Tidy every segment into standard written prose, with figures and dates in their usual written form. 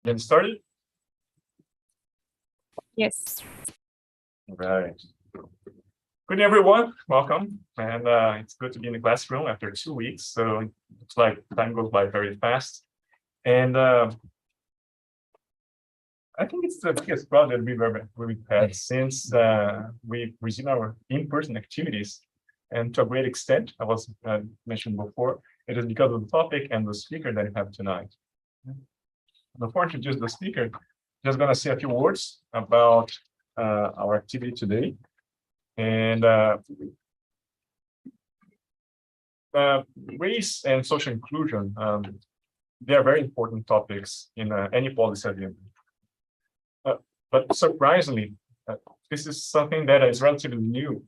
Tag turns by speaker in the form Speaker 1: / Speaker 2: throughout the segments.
Speaker 1: Getting started?
Speaker 2: Yes.
Speaker 1: All right. Good everyone, welcome. And it's good to be in the classroom after 2 weeks. So it looks like time goes by very fast. And I think it's the biggest project we've had since we resumed our in-person activities. And to a great extent, I was mentioned before, it is because of the topic and the speaker that we have tonight. Before I introduce the speaker, just going to say a few words about our activity today. And race and social inclusion, they are very important topics in any policy agenda. But surprisingly, this is something that is relatively new.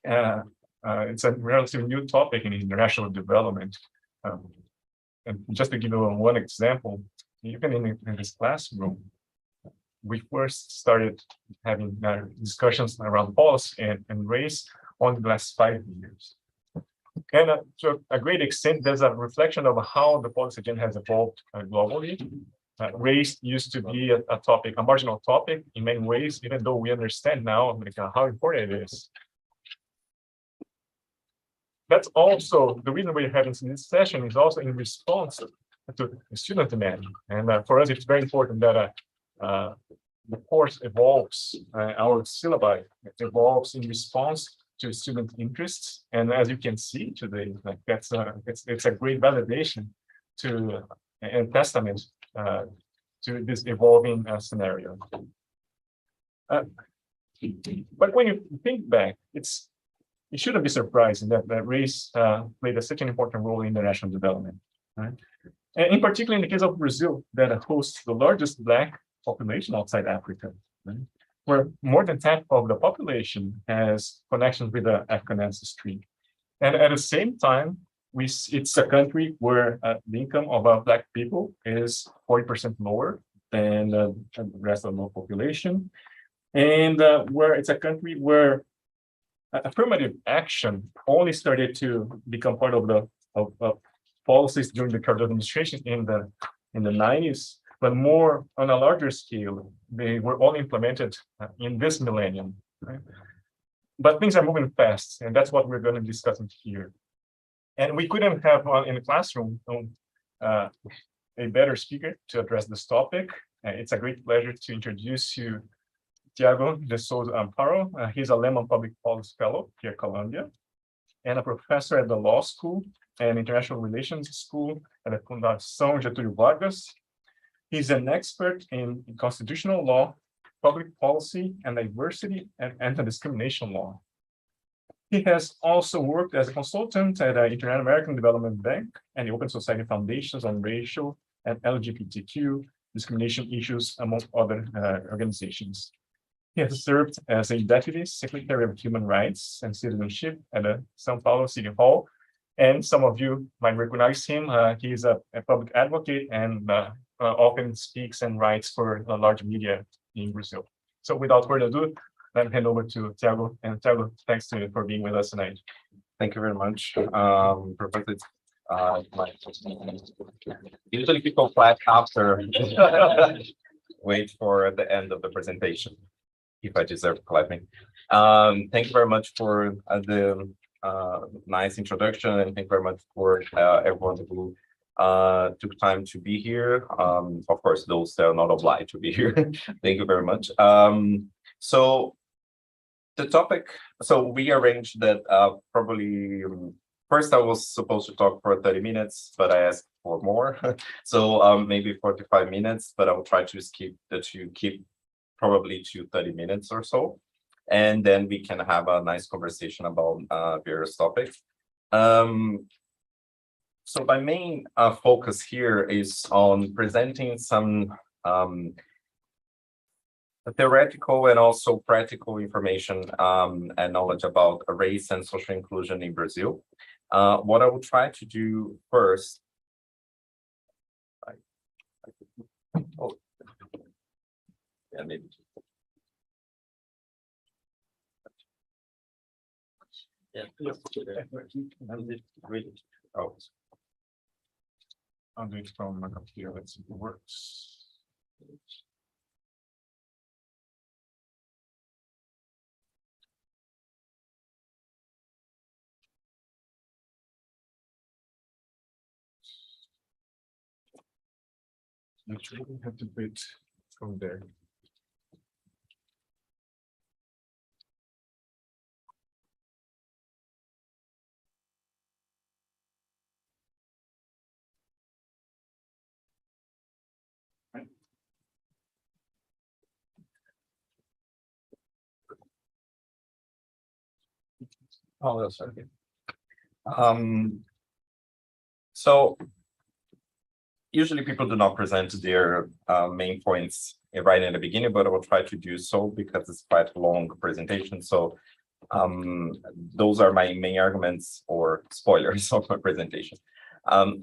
Speaker 1: It's a relatively new topic in international development. And just to give you one example, even in this classroom, we first started having discussions around policy and race on the last 5 years. And to a great extent, there's a reflection of how the policy agenda has evolved globally. Race used to be a topic, a marginal topic in many ways, even though we understand now how important it is. That's also the reason we're having this session is also in response to student demand. And for us, it's very important that the course evolves, our syllabi evolves in response to student interests. And as you can see today, like it's a great validation to and testament to this evolving scenario. But when you think back, it shouldn't be surprising that race played such an important role in international development. Right? And in particular, in the case of Brazil, that hosts the largest Black population outside Africa, right? Where more than half of the population has connections with the African ancestry. And at the same time, it's a country where the income of Black people is 40% lower than the rest of the population. And where it's a country where affirmative action only started to become part of the policies during the Carter administration in the 90s, but more on a larger scale, they were all implemented in this millennium. Right? But things are moving fast, and that's what we're going to be discussing here. And we couldn't have in the classroom a better speaker to address this topic. It's a great pleasure to introduce you Thiago de Souza Amparo. He's a Lemann Public Policy Fellow here at Columbia and a professor at the Law School and International Relations School at the Fundação Getúlio Vargas. He's an expert in constitutional law, public policy, and diversity and anti-discrimination law. He has also worked as a consultant at the Inter-American Development Bank and the Open Society Foundations on racial and LGBTQ discrimination issues, among other organizations. He has served as a Deputy Secretary of Human Rights and Citizenship at the Sao Paulo City Hall. And some of you might recognize him. He is a public advocate and often speaks and writes for large media in Brazil. So without further ado, let me hand over to Thiago. And Thiago, thanks to you for being with us tonight.
Speaker 3: Thank you very much, Professor. Usually people clap after. Wait for the end of the presentation, if I deserve clapping. Thank you very much for the nice introduction, and thank you very much for everyone who took time to be here. Of course, those that are not obliged to be here. Thank you very much. So the topic, so we arranged that probably first I was supposed to talk for 30 minutes, but I asked for more. So maybe 45 minutes, but I will try to keep probably to 30 minutes or so. And then we can have a nice conversation about various topics. So my main focus here is on presenting some theoretical and also practical information and knowledge about race and social inclusion in Brazil. What I will try to do first, maybe.
Speaker 1: I'll do it from my computer. Let's see if it works. Actually, we have to put from there.
Speaker 3: Oh, that's okay. So usually people do not present their main points right in the beginning, but I will try to do so because it's quite a long presentation. So those are my main arguments or spoilers of my presentation.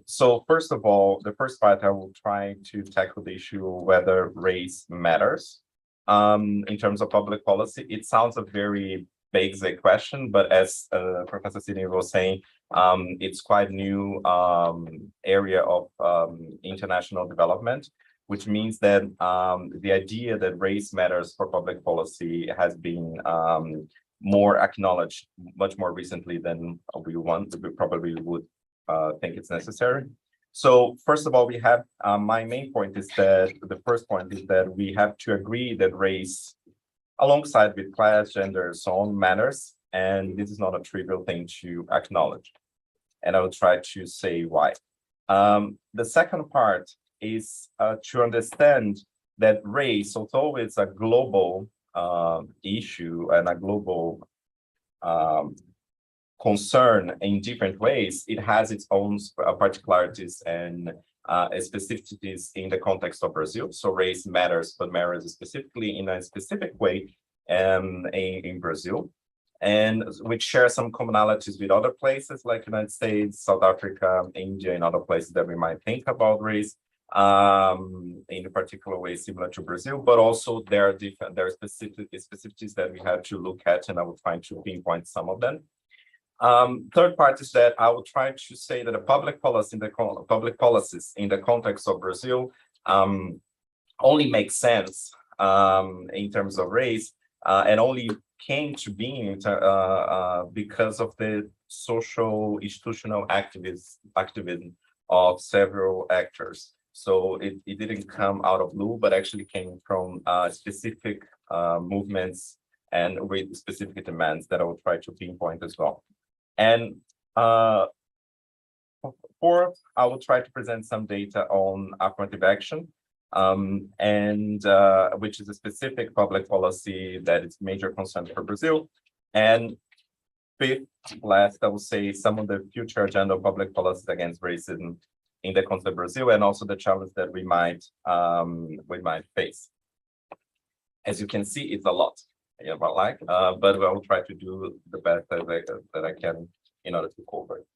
Speaker 3: So first of all, the first part, I will try to tackle the issue of whether race matters in terms of public policy. It sounds a very basic question, but as Professor Sidney was saying, it's quite new area of international development, which means that the idea that race matters for public policy has been more acknowledged much more recently than we probably would think it's necessary. So first of all, we have my main point is that the first point is that we have to agree that race, alongside with class, gender, so on, matters, and this is not a trivial thing to acknowledge. And I will try to say why. The second part is to understand that race, although it's a global issue and a global concern in different ways, it has its own particularities and specificities in the context of Brazil. So race matters, but matters specifically in a specific way in Brazil, and which share some commonalities with other places like United States, South Africa, India, and other places that we might think about race in a particular way similar to Brazil, but also there are specificities that we have to look at, and I will try to pinpoint some of them. Third part is that I will try to say that the public policies in the context of Brazil only make sense in terms of race and only came to being because of the social institutional activism of several actors. So it didn't come out of blue, but actually came from specific movements and with specific demands that I will try to pinpoint as well. And fourth, I will try to present some data on affirmative action, and which is a specific public policy that is major concern for Brazil. And fifth, last, I will say some of the future agenda of public policies against racism in the context of Brazil, and also the challenge that we might face. As you can see, it's a lot. Yeah, but I will try to do the best that I can in order to cover it.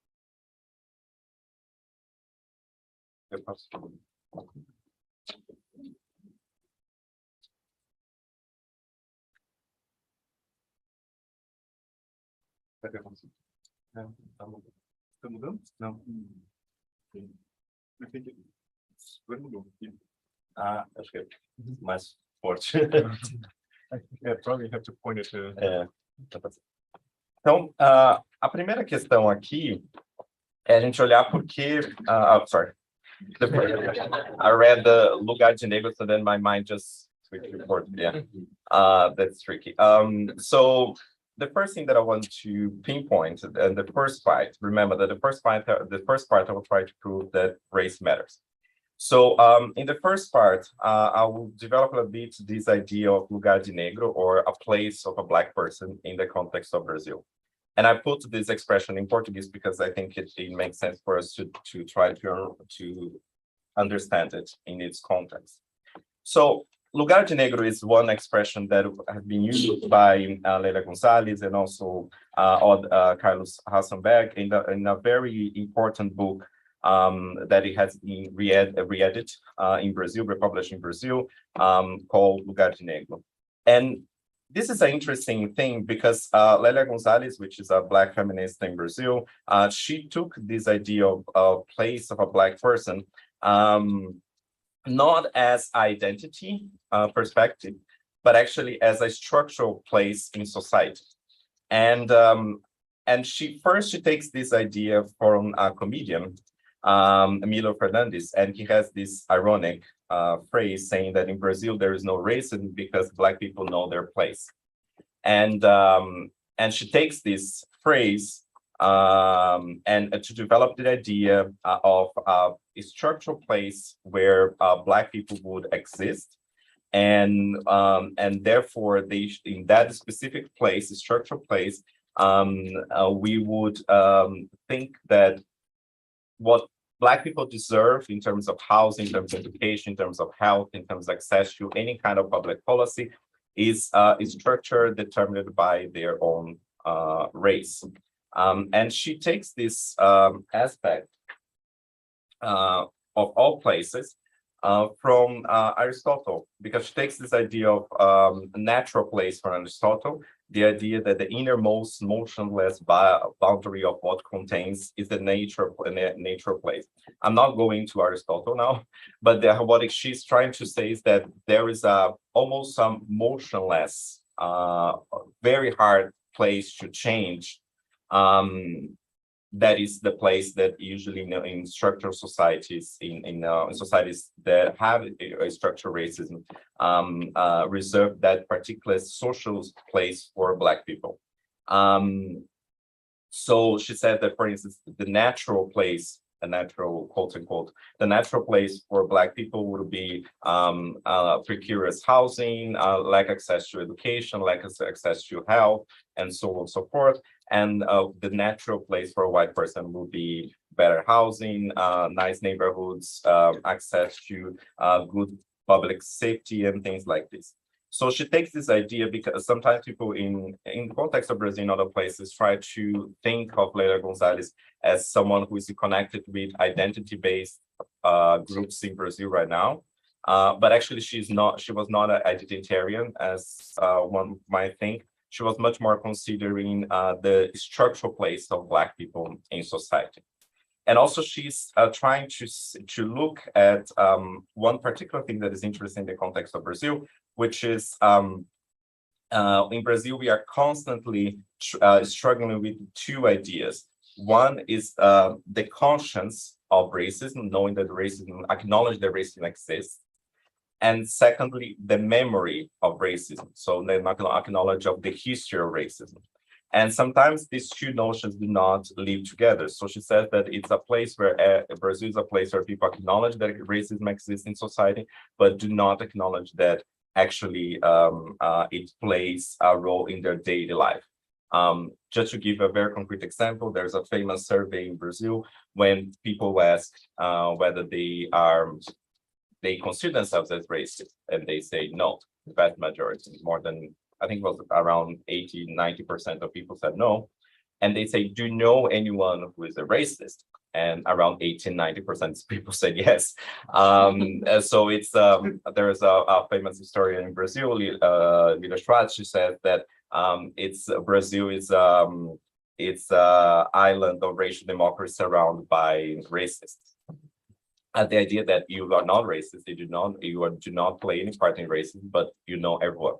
Speaker 1: Tá mudando? Não. Eu entendi. Agora mudou.
Speaker 3: Acho que é mais forte.
Speaker 1: Yeah, probably have to point it to.
Speaker 3: Então, a primeira questão aqui é a gente olhar porque. Sorry. I read the lugar de negro, so then my mind just switched to Portuguese. Yeah, that's tricky. So the first thing that I want to pinpoint, and the first part, remember that the first part I will try to prove that race matters. So in the first part, I will develop a bit this idea of lugar de negro, or a place of a Black person in the context of Brazil. And I put this expression in Portuguese because I think it makes sense for us to try to understand it in its context. So lugar de negro is one expression that has been used by Leila Gonzalez and also Carlos Hassenberg in a very important book that it has been re-edited in Brazil, republished in Brazil, called Lugar de Negro. And this is an interesting thing because Leila Gonzalez, which is a Black feminist in Brazil, she took this idea of a place of a Black person not as identity perspective, but actually as a structural place in society. And she takes this idea from a comedian Emilio Fernandez, and he has this ironic phrase saying that in Brazil there is no racism because Black people know their place. And she takes this phrase and to develop the idea of a structural place where Black people would exist, and therefore they in that specific place, structural place, we would think that what Black people deserve in terms of housing, in terms of education, in terms of health, in terms of access to any kind of public policy is structure determined by their own race. And she takes this aspect of all places from Aristotle, because she takes this idea of a natural place from Aristotle, the idea that the innermost motionless boundary of what contains is the natural place. I'm not going to Aristotle now, but what she's trying to say is that there is almost some motionless, very hard place to change. That is the place that usually in structural societies, in societies that have a structural racism, reserve that particular social place for Black people. So she said that, for instance, the natural place, a natural quote unquote, the natural place for Black people would be precarious housing, lack access to education, lack access to health, and so on and so forth. And the natural place for a white person will be better housing, nice neighborhoods, access to good public safety and things like this. So she takes this idea because sometimes people in the context of Brazil and other places try to think of Leila Gonzalez as someone who is connected with identity-based groups in Brazil right now. But actually she was not an identitarian as one might think. She was much more considering the structural place of Black people in society. And also she's trying to look at one particular thing that is interesting in the context of Brazil, which is in Brazil, we are constantly struggling with two ideas. One is the conscience of racism, knowing that racism, acknowledge that racism exists. And secondly, the memory of racism. So the acknowledge of the history of racism. And sometimes these two notions do not live together. So she says that it's a place where Brazil is a place where people acknowledge that racism exists in society, but do not acknowledge that actually it plays a role in their daily life. Just to give a very concrete example, there's a famous survey in Brazil when people ask whether they consider themselves as racist, and they say no. The vast majority, more than, I think it was around 80–90% of people said no. And they say, do you know anyone who is a racist? And around 80–90% of people said yes. So it's there's a famous historian in Brazil, Lila Schwartz, she said that Brazil is it's an island of racial democracy surrounded by racists. The idea that you are not racist, you do not play any part in racism, but you know everyone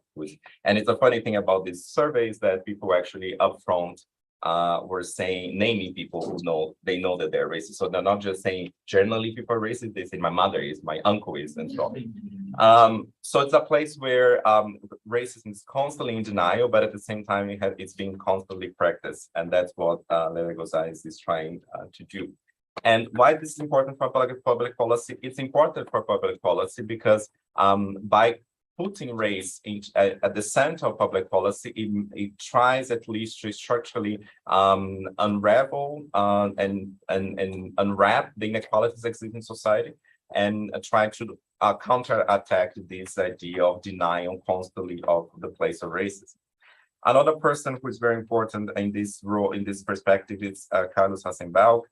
Speaker 3: and it's a funny thing about these surveys that people actually upfront were saying, naming people who know that they're racist. So they're not just saying generally people are racist, they say my mother is, my uncle is, and so on. So it's a place where racism is constantly in denial, but at the same time it's being constantly practiced, and that's what Leila Gonzalez is trying to do. And why this is important for public policy? It's important for public policy because by putting race at the center of public policy, it tries at least to structurally unravel and unwrap the inequalities that exist in society, and try to counterattack this idea of denial constantly of the place of racism. Another person who is very important in this role, in this perspective, is Carlos Hassenbach.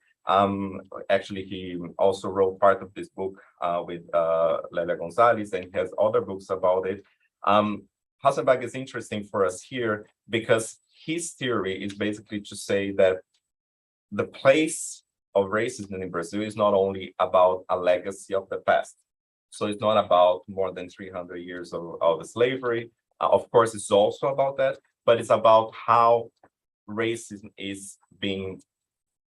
Speaker 3: Actually, he also wrote part of this book with Leila Gonzalez, and he has other books about it. Hassenbach is interesting for us here because his theory is basically to say that the place of racism in Brazil is not only about a legacy of the past. So it's not about more than 300 years of slavery. Of course, it's also about that, but it's about how racism is being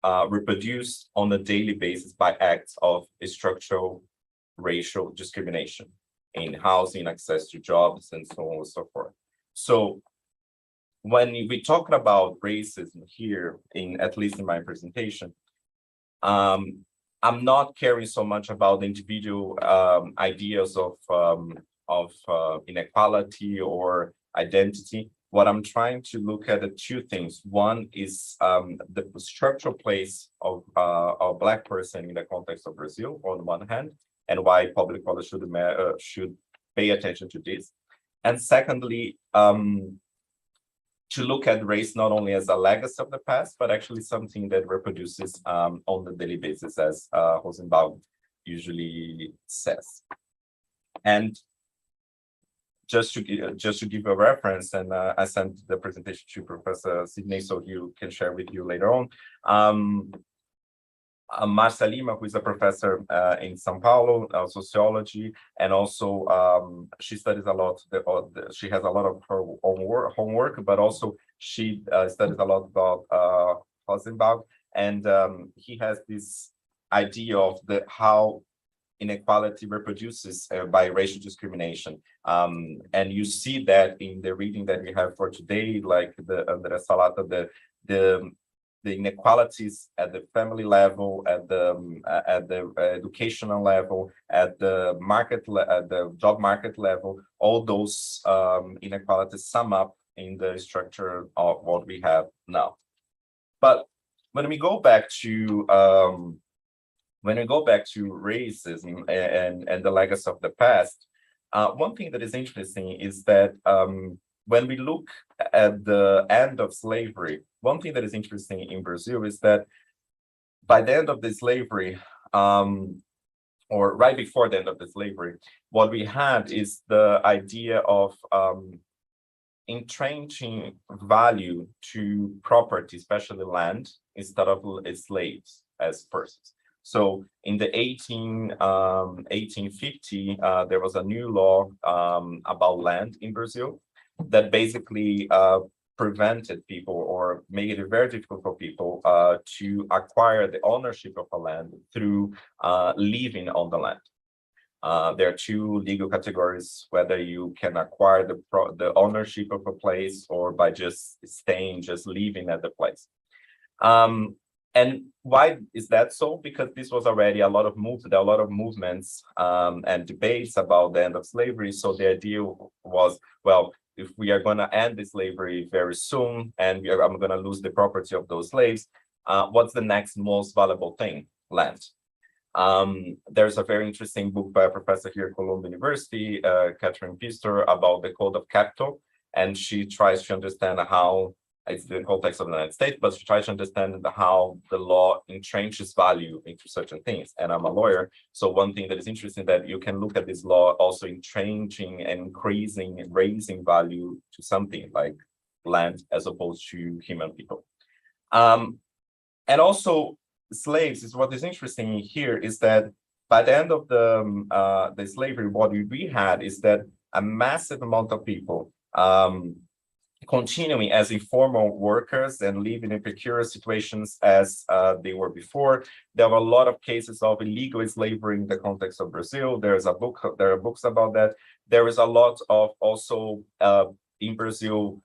Speaker 3: reproduced on a daily basis by acts of structural racial discrimination in housing, access to jobs, and so on and so forth. So when we talk about racism here, at least in my presentation, I'm not caring so much about the individual ideas of inequality or identity. What I'm trying to look at are two things. One is the structural place of a Black person in the context of Brazil, on one hand, and why public policy should pay attention to this. And secondly, to look at race not only as a legacy of the past, but actually something that reproduces on the daily basis, as Rosenbaum usually says. And just to give a reference, and I sent the presentation to Professor Sidney, so you can share with you later on. Marcia Lima, who is a professor in Sao Paulo, sociology, and also she studies a lot. She has a lot of her own homework, but also she studies a lot about Rosenbaum, and he has this idea of how inequality reproduces by racial discrimination, and you see that in the reading that we have for today, like the André Salata, the inequalities at the family level, at the educational level, at the job market level, all those inequalities sum up in the structure of what we have now. But when we go back to racism and the legacy of the past, one thing that is interesting is that when we look at the end of slavery, one thing that is interesting in Brazil is that by the end of the slavery, or right before the end of the slavery, what we had is the idea of entrenching value to property, especially land, instead of slaves as persons. So in the 1850, there was a new law about land in Brazil that basically prevented people or made it very difficult for people to acquire the ownership of a land through living on the land. There are two legal categories: whether you can acquire the ownership of a place or by just staying, just living at the place. And why is that so? Because this was already there are a lot of movements and debates about the end of slavery. So the idea was, well, if we are going to end the slavery very soon, and I'm going to lose the property of those slaves, what's the next most valuable thing? Land. There's a very interesting book by a professor here at Columbia University, Catherine Pistor, about the Code of Capital, and she tries to understand how it's the context of the United States, but she tries to understand how the law entrenches value into certain things. And I'm a lawyer, so one thing that is interesting that you can look at this law also entrenching and increasing and raising value to something like land as opposed to human people. And also slaves is what is interesting here is that by the end of the slavery, what we had is that a massive amount of people continuing as informal workers and living in precarious situations as they were before. There were a lot of cases of illegal slavery in the context of Brazil. There are books about that. There is a lot of also in Brazil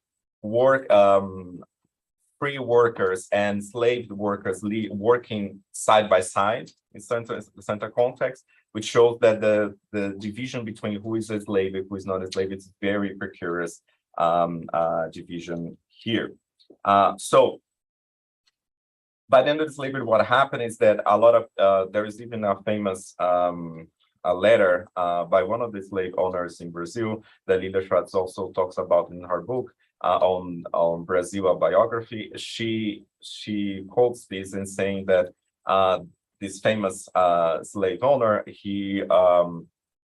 Speaker 3: free workers and slave workers working side by side in center context, which shows that the division between who is a slave and who is not a slave is very precarious division here. So by the end of the slavery, what happened is that a lot of there is even a famous a letter by one of the slave owners in Brazil that Linda Schwartz also talks about in her book on Brazil, a biography. She quotes this in saying that this famous slave owner, he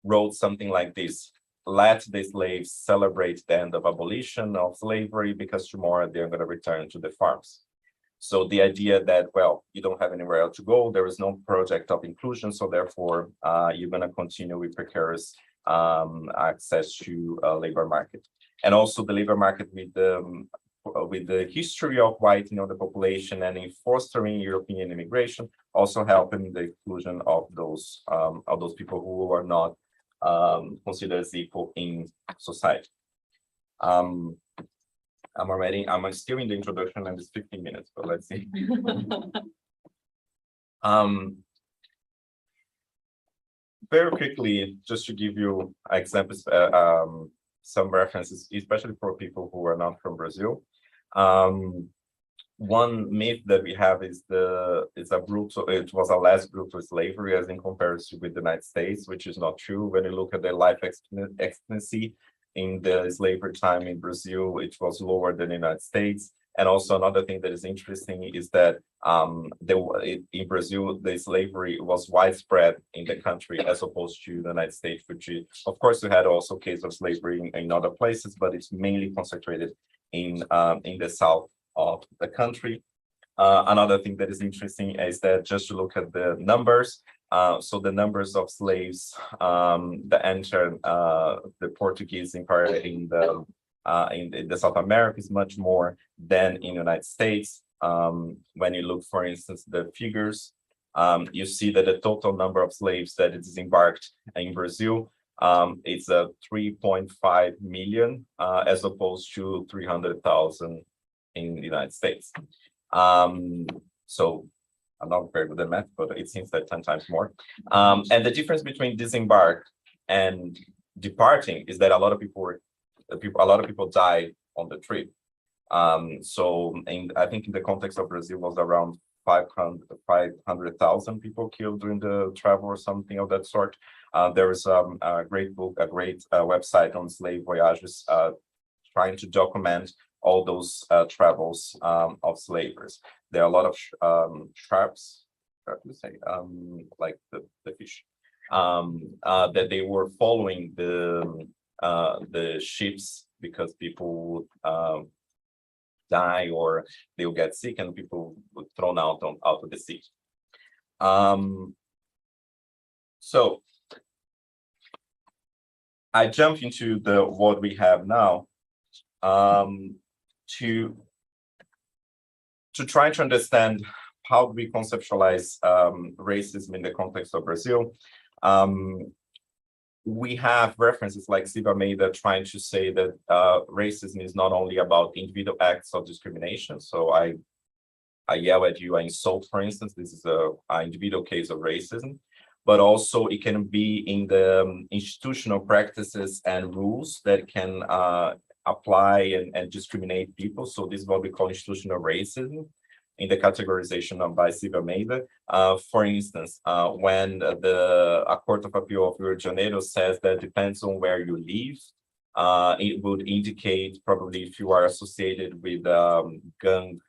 Speaker 3: wrote something like this: "Let the slaves celebrate the end of abolition of slavery, because tomorrow they're going to return to the farms." So the idea that, well, you don't have anywhere else to go, there is no project of inclusion, so therefore you're going to continue with precarious access to labor market. And also the labor market with the with the history of whitening of the population and in fostering European immigration, also helping the inclusion of those people who are not considered as equal in society. I'm still in the introduction and it's 15 minutes, but let's see. Very quickly, just to give you examples, some references, especially for people who are not from Brazil. One myth that we have is it was a less brutal slavery as in comparison with the United States, which is not true. When you look at the life expectancy in the slavery time in Brazil, it was lower than the United States. And also another thing that is interesting is that in Brazil, the slavery was widespread in the country as opposed to the United States, which of course we had also cases of slavery in other places, but it's mainly concentrated in the south of the country. Another thing that is interesting is that just to look at the numbers, so the numbers of slaves that entered the Portuguese Empire in the South America is much more than in the United States. When you look, for instance, the figures, you see that the total number of slaves that is disembarked in Brazil is 3.5 million as opposed to 300,000 in the United States. So I'm not very good at math, but it seems that 10 times more. And the difference between disembark and departing is that a lot of people died on the trip. So I think in the context of Brazil was around 500,000 people killed during the travel or something of that sort. There is a great book, a great website on slave voyages trying to document all those travels of slavers. There are a lot of sharps, like the fish, that they were following the ships because people would die or they will get sick and people would thrown out of the sea. So I jump into what we have now to try to understand how we conceptualize racism in the context of Brazil. We have references like Silva Almeida trying to say that racism is not only about individual acts of discrimination. So I yell at you, I insult, for instance, this is an individual case of racism, but also it can be in the institutional practices and rules that can apply and discriminate people. So this is what we call institutional racism in the categorization by Silva Almeida. For instance, when a Court of Appeal of Rio de Janeiro says that depends on where you live, it would indicate probably if you are associated with gang,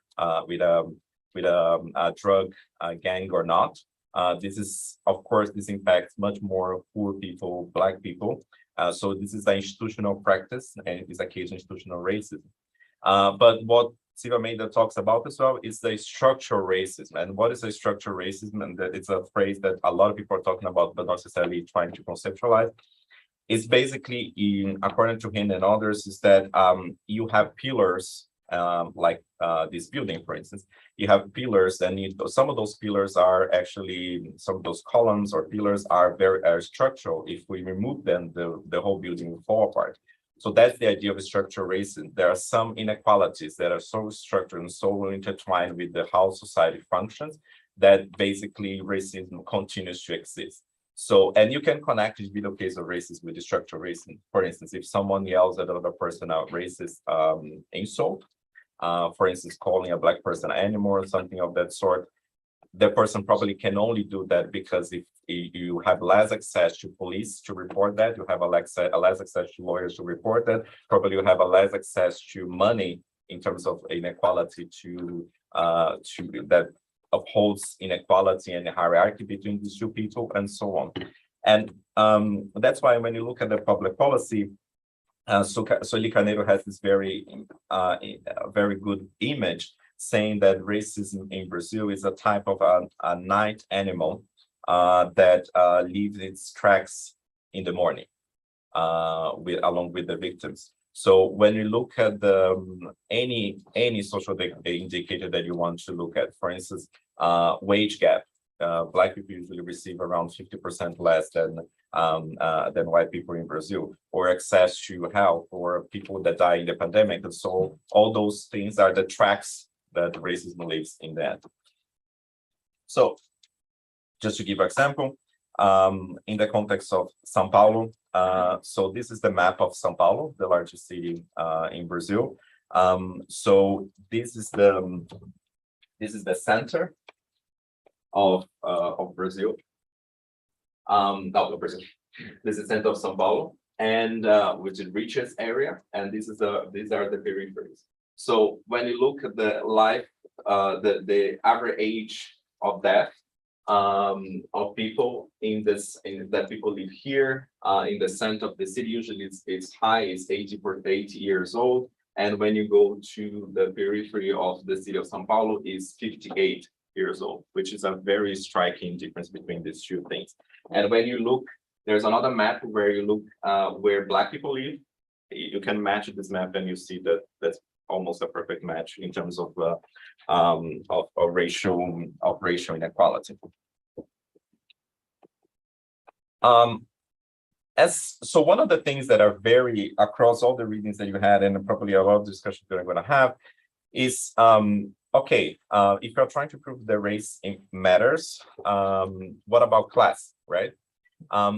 Speaker 3: with a drug gang or not. This is, of course, this impacts much more poor people, Black people. So this is an institutional practice and it is a case of institutional racism. But what Silva Almeida talks about as well is the structural racism. And what is a structural racism? And that it's a phrase that a lot of people are talking about, but not necessarily trying to conceptualize. It's basically, according to him and others, is that you have pillars, like this building, for instance. You have pillars, and some of those pillars are actually, some of those columns or pillars are very structural. If we remove them, the whole building will fall apart. So that's the idea of structural racism. There are some inequalities that are so structured and so intertwined with how society functions that basically racism continues to exist. So, and you can connect individual case of racism with the structural racism. For instance, if someone yells at another person a racist insult, for instance, calling a Black person an animal or something of that sort, the person probably can only do that because if you have less access to police to report that, you have a less access to lawyers to report that, probably you have a less access to money in terms of inequality to that upholds inequality and hierarchy between these two people and so on. And that's why when you look at the public policy, so Licaneiro has this very good image saying that racism in Brazil is a type of a night animal that leaves its tracks in the morning along with the victims. So when you look at the any social indicator that you want to look at, for instance, wage gap, Black people usually receive around 50% less than white people in Brazil, or access to health, or people that die in the pandemic. And so all those things are the tracks that racism lives in that. So just to give an example, in the context of Sao Paulo, so this is the map of Sao Paulo, the largest city in Brazil. So this is the center of Brazil. Brazil. This is the center of Sao Paulo, and which is the richest area, and these are the peripheries. So when you look at the life, the average age of death of people that people live here in the center of the city, usually it's high, it's 80 years old, and when you go to the periphery of the city of Sao Paulo, is 58 years old, which is a very striking difference between these two things. And when you look, there's another map where you look where Black people live. You can match this map, and you see that that's almost a perfect match in terms of racial inequality. So one of the things that are very across all the readings that you had, and probably a lot of discussions that I'm going to have, is okay, if you're trying to prove that race matters, what about class, right?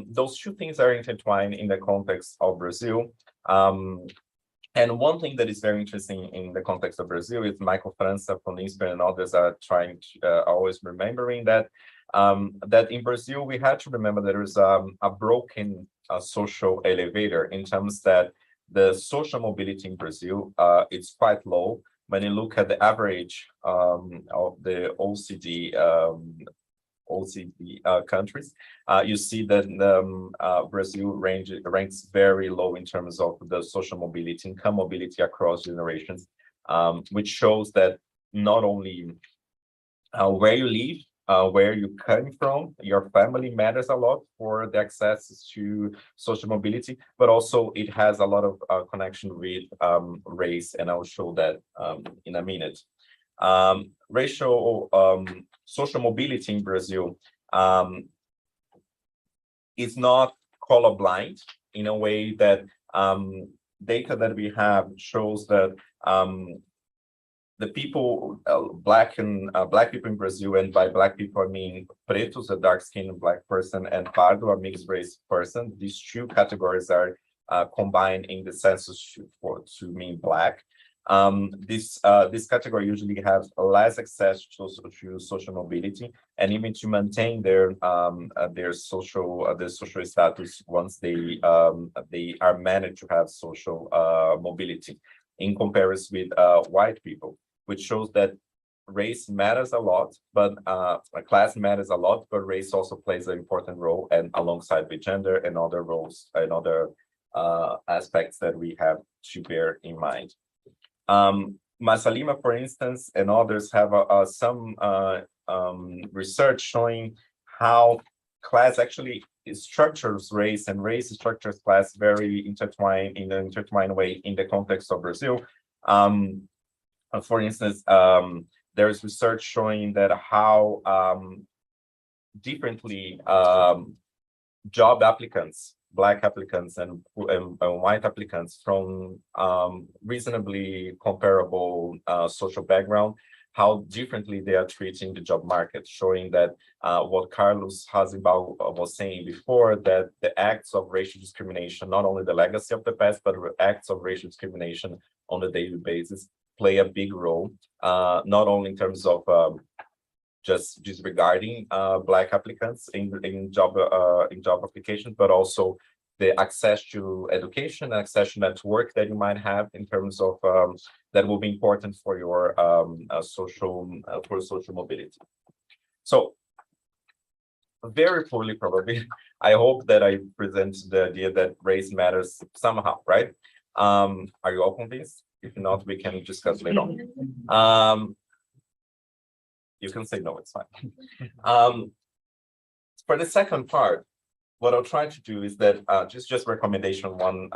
Speaker 3: Those two things are intertwined in the context of Brazil. And one thing that is very interesting in the context of Brazil is Michael França from INSPIR and others are trying to always remembering that that in Brazil we had to remember there is a broken social elevator, in terms that the social mobility in Brazil is quite low. When you look at the average of the OECD countries, you see that Brazil ranks very low in terms of the social mobility, income mobility across generations, which shows that not only where you live, where you come from, your family matters a lot for the access to social mobility, but also it has a lot of connection with race, and I'll show that in a minute. Social mobility in Brazil is not colorblind, in a way that data that we have shows that the people, Black people in Brazil, and by Black people I mean pretos, a dark-skinned Black person, and pardo, a mixed race person. These two categories are combined in the census to mean Black. This category usually has less access to social mobility, and even to maintain their social status once they are managed to have social mobility, in comparison with white people, which shows that race matters a lot, but class matters a lot, but race also plays an important role, and alongside with gender and other roles and other aspects that we have to bear in mind. Masalima, for instance, and others have some research showing how class actually structures race, and race structures class very intertwined in an intertwined way in the context of Brazil. For instance, there is research showing that how differently job applicants, Black applicants and white applicants from reasonably comparable social background, how differently they are treating the job market, showing that what Carlos Hazimbal was saying before, that the acts of racial discrimination, not only the legacy of the past, but acts of racial discrimination on a daily basis, play a big role, not only in terms of just disregarding Black applicants in job applications, but also the access to education, access to network that you might have in terms of that will be important for your social mobility. So very poorly probably, I hope that I present the idea that race matters somehow, right? Are you all convinced? If not, we can discuss later on. You can say no, it's fine. For the second part, what I'll try to do is that just recommendation one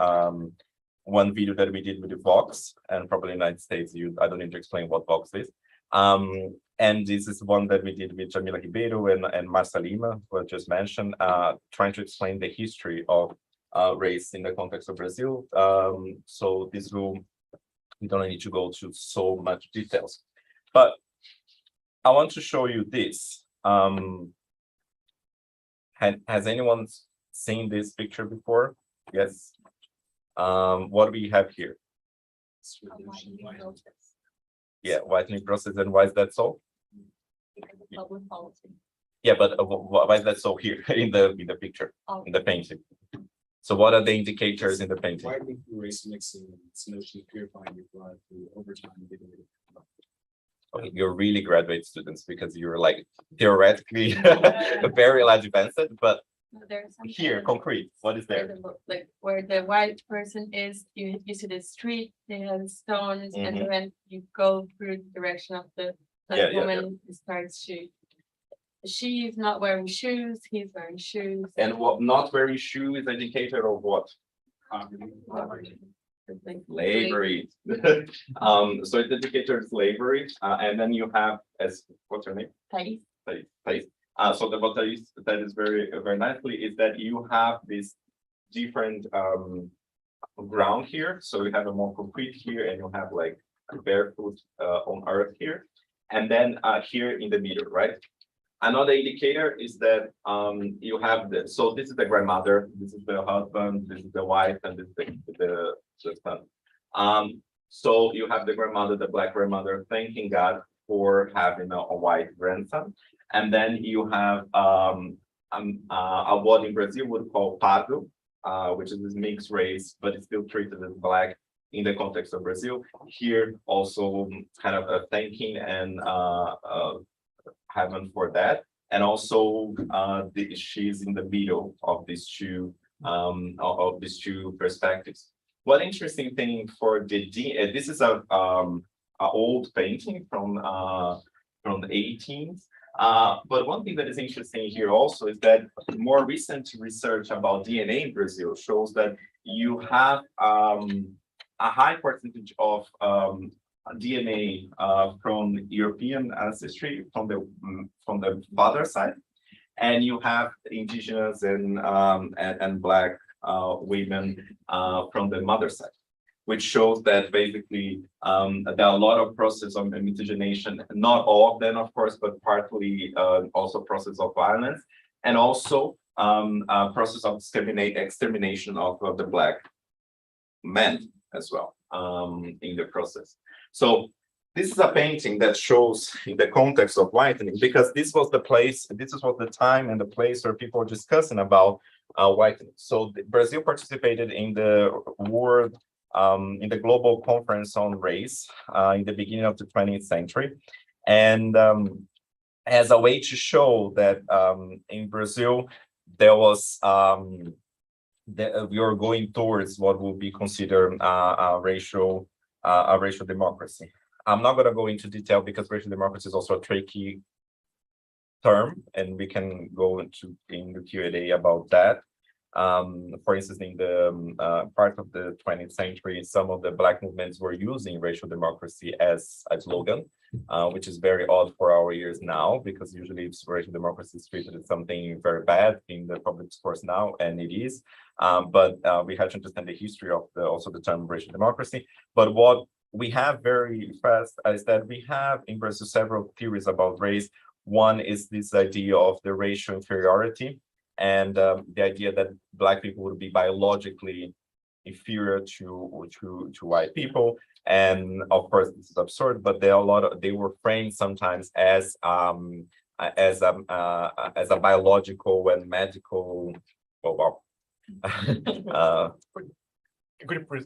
Speaker 3: one video that we did with the Vox, and probably in the United States, I don't need to explain what Vox is. And this is one that we did with Jamila Ribeiro and Marcia Lima, who I just mentioned, trying to explain the history of race in the context of Brazil. So this will, we don't need to go to so much details, but I want to show you this. Has anyone seen this picture before? Yes. What do we have here? Yeah, whitening process. And why is that so?
Speaker 2: Public policy.
Speaker 3: Yeah, but why is that so here in the picture, in the painting? So what are the indicators in the painting?
Speaker 4: Whitening through race mixing, it's notion of purifying your blood through overtime and getting rid of.
Speaker 3: Okay, you're really graduate students because you're like theoretically very advanced, but
Speaker 2: There's some
Speaker 3: here, concrete, what is
Speaker 2: where
Speaker 3: there?
Speaker 2: like where the white person is, you see the street, they have stones, and
Speaker 3: Mhm.
Speaker 2: when you go through the direction of the
Speaker 3: Yeah, yeah,
Speaker 2: woman starts to. She's not wearing shoes, he's wearing shoes.
Speaker 3: And what not wearing shoe is indicator of what?
Speaker 2: Like,
Speaker 3: Slavery. So it's indicator of slavery, and then you have as what's your name?
Speaker 2: Thais.
Speaker 3: Thais. So the what that is very very nicely is that you have this different ground here. So you have a more concrete here, and you have like barefoot on earth here, and then here in the middle, right? Another indicator is that you have the, so this is the grandmother, this is the husband, this is the wife, and this is the son. So you have the grandmother, the black grandmother, thanking God for having a white grandson. And then you have what in Brazil would call pardo, which is this mixed race, but it's still treated as black in the context of Brazil. Here also kind of a thanking and heaven for that, and also she's in the middle of these two perspectives. One interesting thing for this is a old painting from the 18th. But one thing that is interesting here also is that more recent research about DNA in Brazil shows that you have a high percentage of DNA from European ancestry from the father side, and you have indigenous and black women from the mother side, which shows that basically there are a lot of process of miscegenation, not all of them, of course, but partly also process of violence, and also a process of extermination of the black men as well in the process. So this is a painting that shows in the context of whitening, because this was the place, this is what the time and the place where people were discussing about whitening. So Brazil participated in the world, in the global conference on race in the beginning of the 20th century. And as a way to show that in Brazil, there was, we are going towards what will be considered a racial democracy. I'm not going to go into detail because racial democracy is also a tricky term, and we can go in the Q&A about that. For instance, in the part of the 20th century, some of the black movements were using racial democracy as a slogan, which is very odd for our ears now, because usually racial democracy is treated as something very bad in the public discourse now, and it is. But we have to understand the history of also the term racial democracy. But what we have very fast is that we have in Brazil several theories about race. One is this idea of the racial inferiority, and the idea that black people would be biologically inferior to white people. And of course, this is absurd, but there are they were framed sometimes as a biological and medical. Oh wow.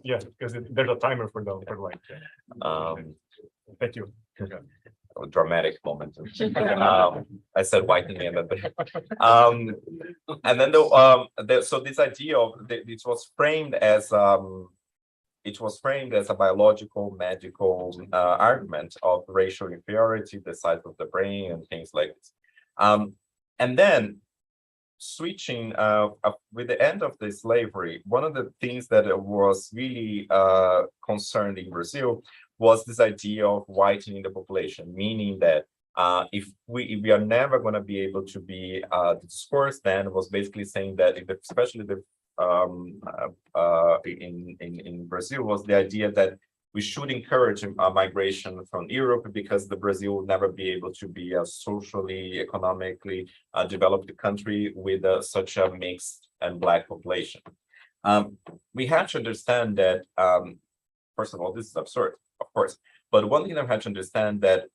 Speaker 1: Yeah, because there's a timer for like. Thank you.
Speaker 3: A dramatic moment. I said whitening, and then so this idea of it was framed as a biological, medical argument of racial inferiority, the size of the brain, and things like this. And then switching with the end of the slavery, one of the things that was really concerned in Brazil was this idea of whitening the population, meaning that if we are never going to be able to be the discourse then was basically saying that especially the in Brazil was the idea that we should encourage migration from Europe because the Brazil will never be able to be a socially, economically developed country with such a mixed and Black population. We have to understand that, first of all, this is absurd, of course, but one thing that we have to understand that,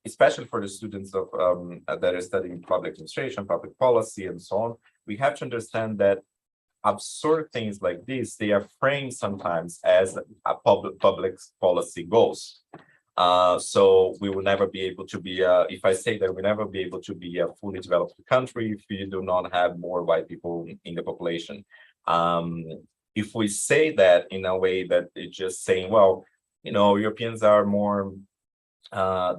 Speaker 3: especially for the students of that are studying public administration, public policy, and so on, we have to understand that absurd things like this, they are framed sometimes as a public policy goals. So we will never be able to be, if I say that we'll never be able to be a fully developed country if we do not have more white people in the population. If we say that in a way that it's just saying, well, you know, Europeans are more,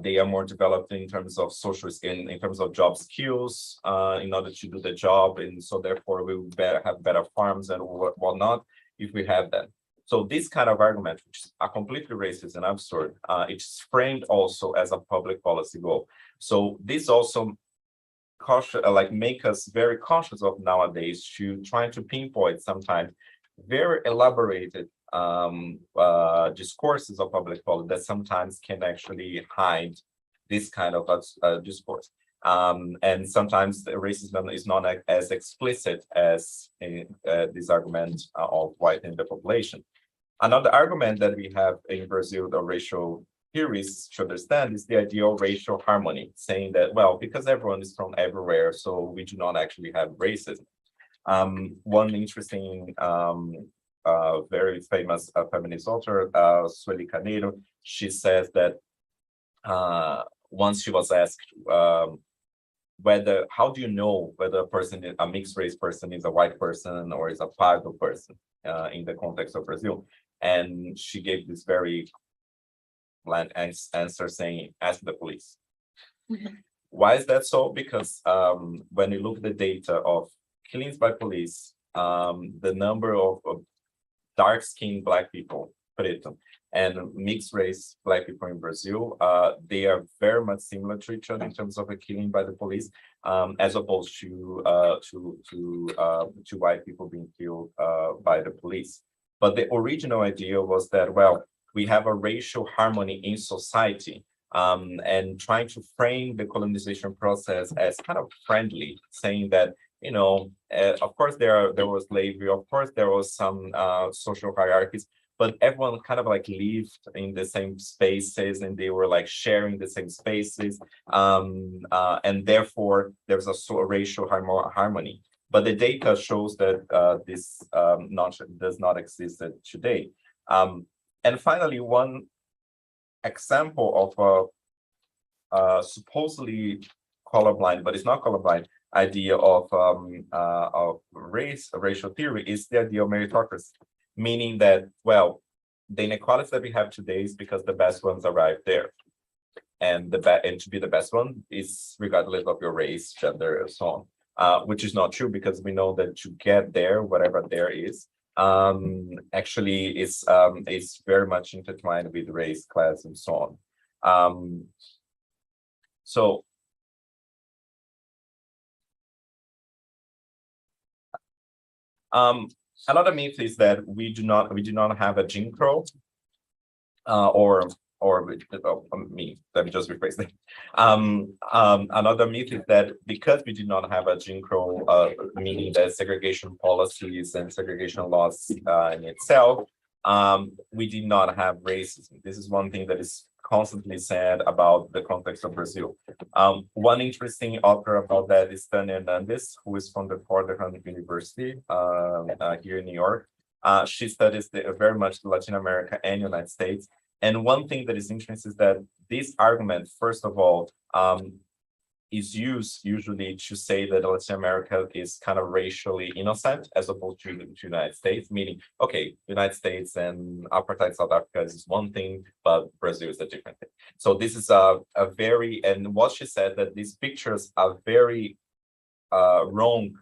Speaker 3: they are more developed in terms of social skin, in terms of job skills, in order to do the job, and so therefore we will have better farms and whatnot if we have that. So this kind of argument, which is a completely racist and absurd, it's framed also as a public policy goal. So this also make us very cautious of nowadays to trying to pinpoint sometimes very elaborated discourses of public policy that sometimes can actually hide this kind of discourse. And sometimes the racism is not as explicit as this argument of whitening the population. Another argument that we have in Brazil, the racial theorists should understand, is the idea of racial harmony, saying that, well, because everyone is from everywhere, so we do not actually have racism. One interesting very famous feminist author, Sueli Caneiro, she says that once she was asked how do you know whether a mixed race person is a white person or is a pardo person in the context of Brazil? And she gave this very blunt answer saying, ask the police. Why is that so? Because when you look at the data of killings by police, the number of dark-skinned Black people, and mixed race Black people in Brazil, they are very much similar to each other in terms of a killing by the police, as opposed to white people being killed by the police. But the original idea was that, well, we have a racial harmony in society, and trying to frame the colonization process as kind of friendly, saying that, you know, of course there was slavery, of course there was some social hierarchies, but everyone kind of like lived in the same spaces and they were like sharing the same spaces, and therefore there's a racial harmony. But the data shows that this does not exist today. And finally, one example of supposedly colorblind, but it's not colorblind, idea of racial theory is the idea of meritocracy, meaning that, well, the inequality that we have today is because the best ones arrive there, and to be the best one is regardless of your race, gender, and so on, which is not true, because we know that to get there, whatever there is, actually is very much intertwined with race, class, and so on. So another myth is that we do not have a Jim Crow, let me just rephrase that. Another myth is that because we do not have a Jim Crow, meaning that segregation policies and segregation laws in itself, we did not have racism. This is one thing that is constantly said about the context of Brazil. One interesting author about that is Tania Hernandez, who is from the Fordham University here in New York. She studies very much Latin America and United States. And one thing that is interesting is that this argument, first of all, is used usually to say that Latin America is kind of racially innocent as opposed to the United States, meaning, okay, United States and apartheid South Africa is one thing, but Brazil is a different thing. So this is a very, and what she said that these pictures are very wrong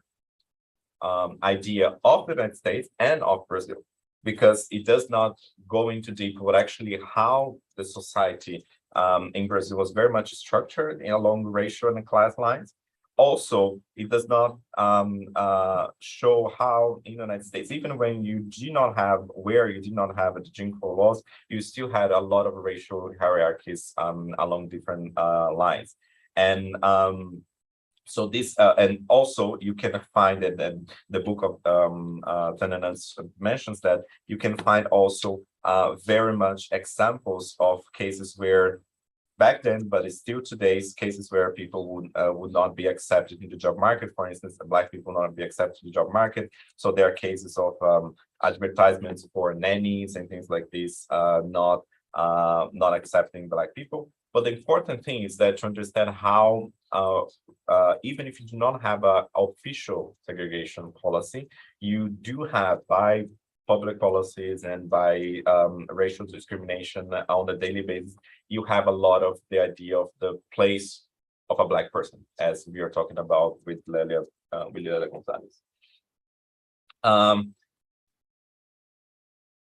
Speaker 3: idea of the United States and of Brazil, because it does not go into deep what actually how the society in Brazil was very much structured along racial and class lines. Also, it does not show how in the United States, even when you did not have the Jim Crow laws, you still had a lot of racial hierarchies along different lines. And so this, and also you can find it, and the book of Determinants mentions that you can find also very much examples of cases where back then, but it's still today's cases where people would not be accepted in the job market. For instance, Black people not be accepted in the job market. So there are cases of advertisements for nannies and things like this, not accepting Black people. But the important thing is that to understand how, even if you do not have an official segregation policy, you do have by public policies and by racial discrimination on a daily basis, you have a lot of the idea of the place of a Black person, as we are talking about with Lelia Gonzalez.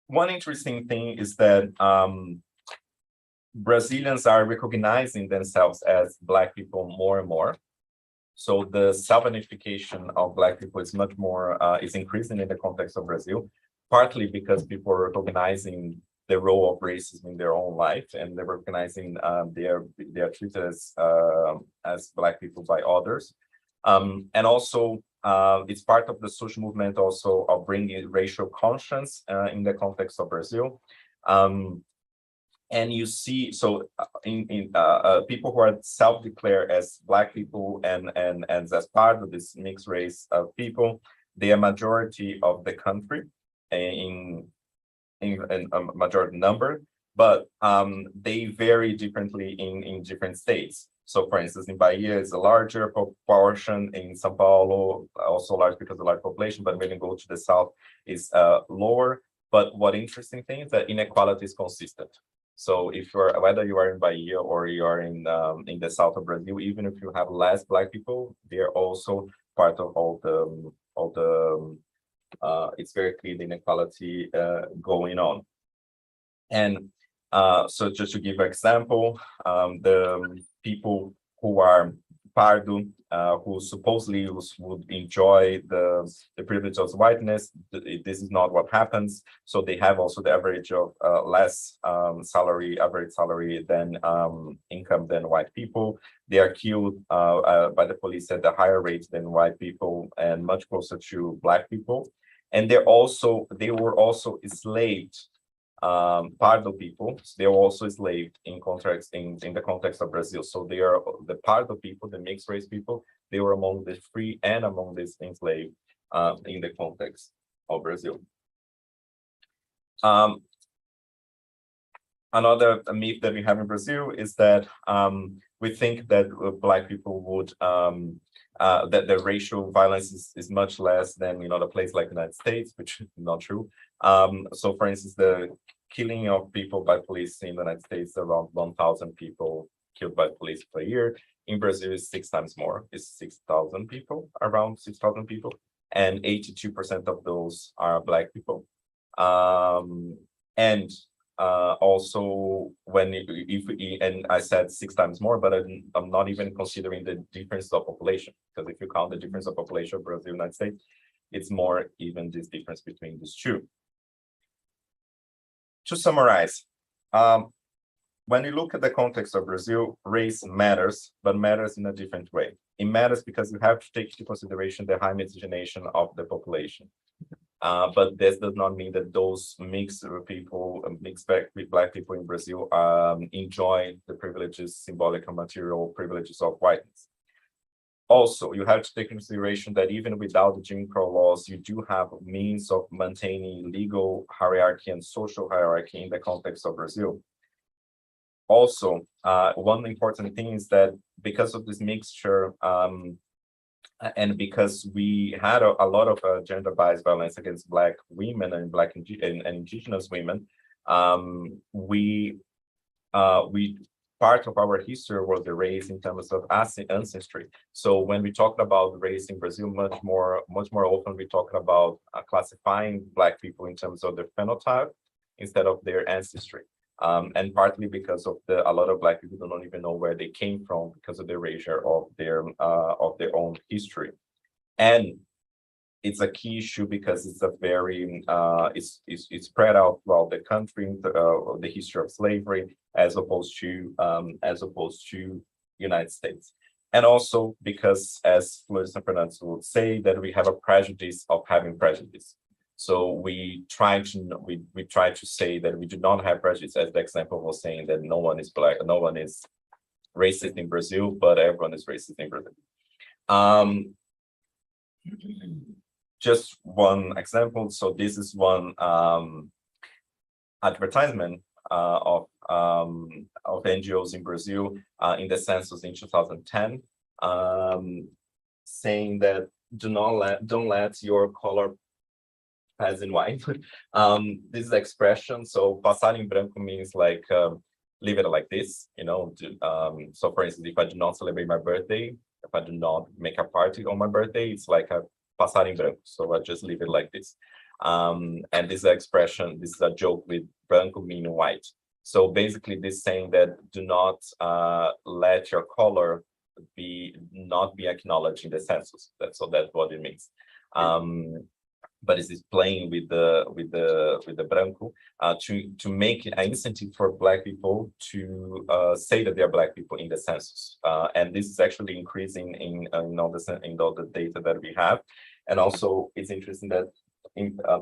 Speaker 3: One interesting thing is that Brazilians are recognizing themselves as Black people more and more. So the self-identification of Black people is much more, is increasing in the context of Brazil, partly because people are recognizing the role of racism in their own life, and they're recognizing they are treated as Black people by others. And also, it's part of the social movement also of bringing racial conscience in the context of Brazil. And you see, so people who are self-declared as Black people and as part of this mixed race of people, they are majority of the country in a majority number, but they vary differently in different states. So for instance, in Bahia is a larger proportion, in Sao Paulo also large because of large population, but when you go to the south is lower. But what interesting thing is that inequality is consistent. So if you're, whether you are in Bahia or you are in the south of Brazil, even if you have less Black people, they're also part of all the it's very clear the inequality going on. And so just to give an example, the people who are Pardo, who supposedly would enjoy the privilege of whiteness, this is not what happens. So they have also the average of less average salary than income than white people. They are killed by the police at a higher rate than white people and much closer to Black people. And they were also enslaved. Pardo people, they are also enslaved in contracts in the context of Brazil. So they are the Pardo people, the mixed race people, they were among the free and among the enslaved in the context of Brazil. Another myth that we have in Brazil is that we think that Black people would that the racial violence is much less than a place like the United States, which is not true. So for instance, the killing of people by police in the United States, around 1,000 people killed by police per year. In Brazil is 6 times more, it's 6,000 people, around 6,000 people, and 82% of those are Black people. And also when and I said 6 times more, but I'm not even considering the difference of population, because if you count the difference of population of Brazil and United States, it's more even this difference between these two. To summarize, when you look at the context of Brazil, race matters, but matters in a different way. It matters because you have to take into consideration the high miscegenation of the population. But this does not mean that those mixed people, Black people in Brazil enjoy the privileges, symbolic and material privileges of whiteness. Also, you have to take into consideration that even without the Jim Crow laws, you do have means of maintaining legal hierarchy and social hierarchy in the context of Brazil. Also, one important thing is that because of this mixture, and because we had a lot of gender-biased violence against Black women and Black and indigenous women, we part of our history was the race in terms of ancestry. So when we talk about race in Brazil, much more often we talk about classifying Black people in terms of their phenotype instead of their ancestry. And partly because of a lot of Black people don't even know where they came from because of the erasure of their own history. And it's a key issue because it's a very it's spread out throughout the country, the history of slavery, as opposed to United States. And also because, as Flores and Fernando would say, that we have a prejudice of having prejudice. So we try to say that we do not have prejudice, as the example was saying that no one is Black, no one is racist in Brazil, but everyone is racist in Brazil. Just one example. So this is one advertisement of NGOs in Brazil in the census in 2010, saying that don't let your color pass in white. This is expression. So passar em branco means like leave it like this, you know. So for instance, if I do not celebrate my birthday, if I do not make a party on my birthday, it's like a passar em branco. So I just leave it like this. And this expression, this is a joke with branco meaning white. So basically this saying that do not let your color not be acknowledged in the census. That's what it means. But it's playing with the branco to make an incentive for Black people to say that they are Black people in the census, and this is actually increasing in all the data that we have. And also, it's interesting that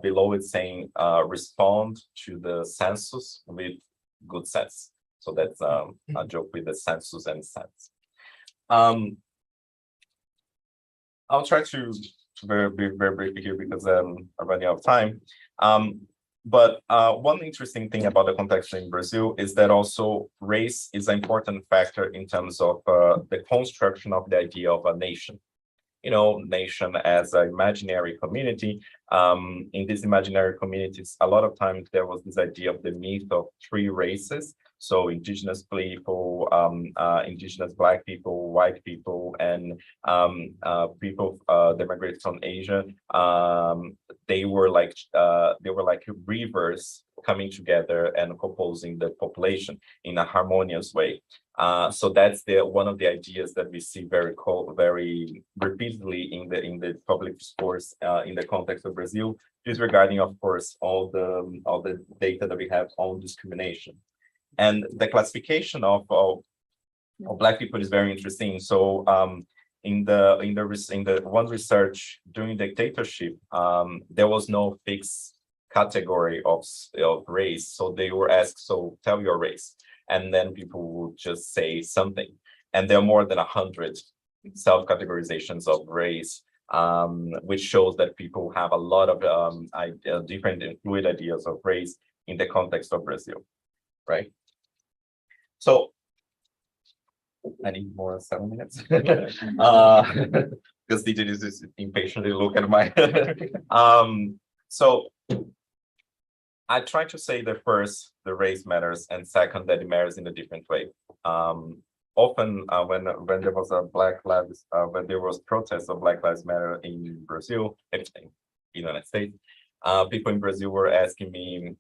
Speaker 3: below it's saying respond to the census with good sense. So that's a joke with the census and sense. I'll try to be very brief here because I'm running out of time. But one interesting thing about the context in Brazil is that also race is an important factor in terms of the construction of the idea of a nation. You know, nation as an imaginary community. In these imaginary communities, a lot of times there was this idea of the myth of three races. So indigenous people, indigenous Black people, white people, and people that migrated from Asia. They were like rivers coming together and composing the population in a harmonious way. So that's one of the ideas that we see very repeatedly in the public discourse in the context of Brazil, disregarding, of course, all the data that we have on discrimination. And the classification of Black people is very interesting. So in the one research during dictatorship, there was no fixed category of race. So they were asked, so tell your race. And then people would just say something. And there are more than 100 self-categorizations of race, which shows that people have a lot of different and fluid ideas of race in the context of Brazil, right? So I need more 7 minutes because DJ is impatiently looking at my so I try to say that first, the race matters, and second, that it matters in a different way. Often, when there was when there was protests of Black Lives Matter in Brazil, in the United States, people in Brazil were asking me,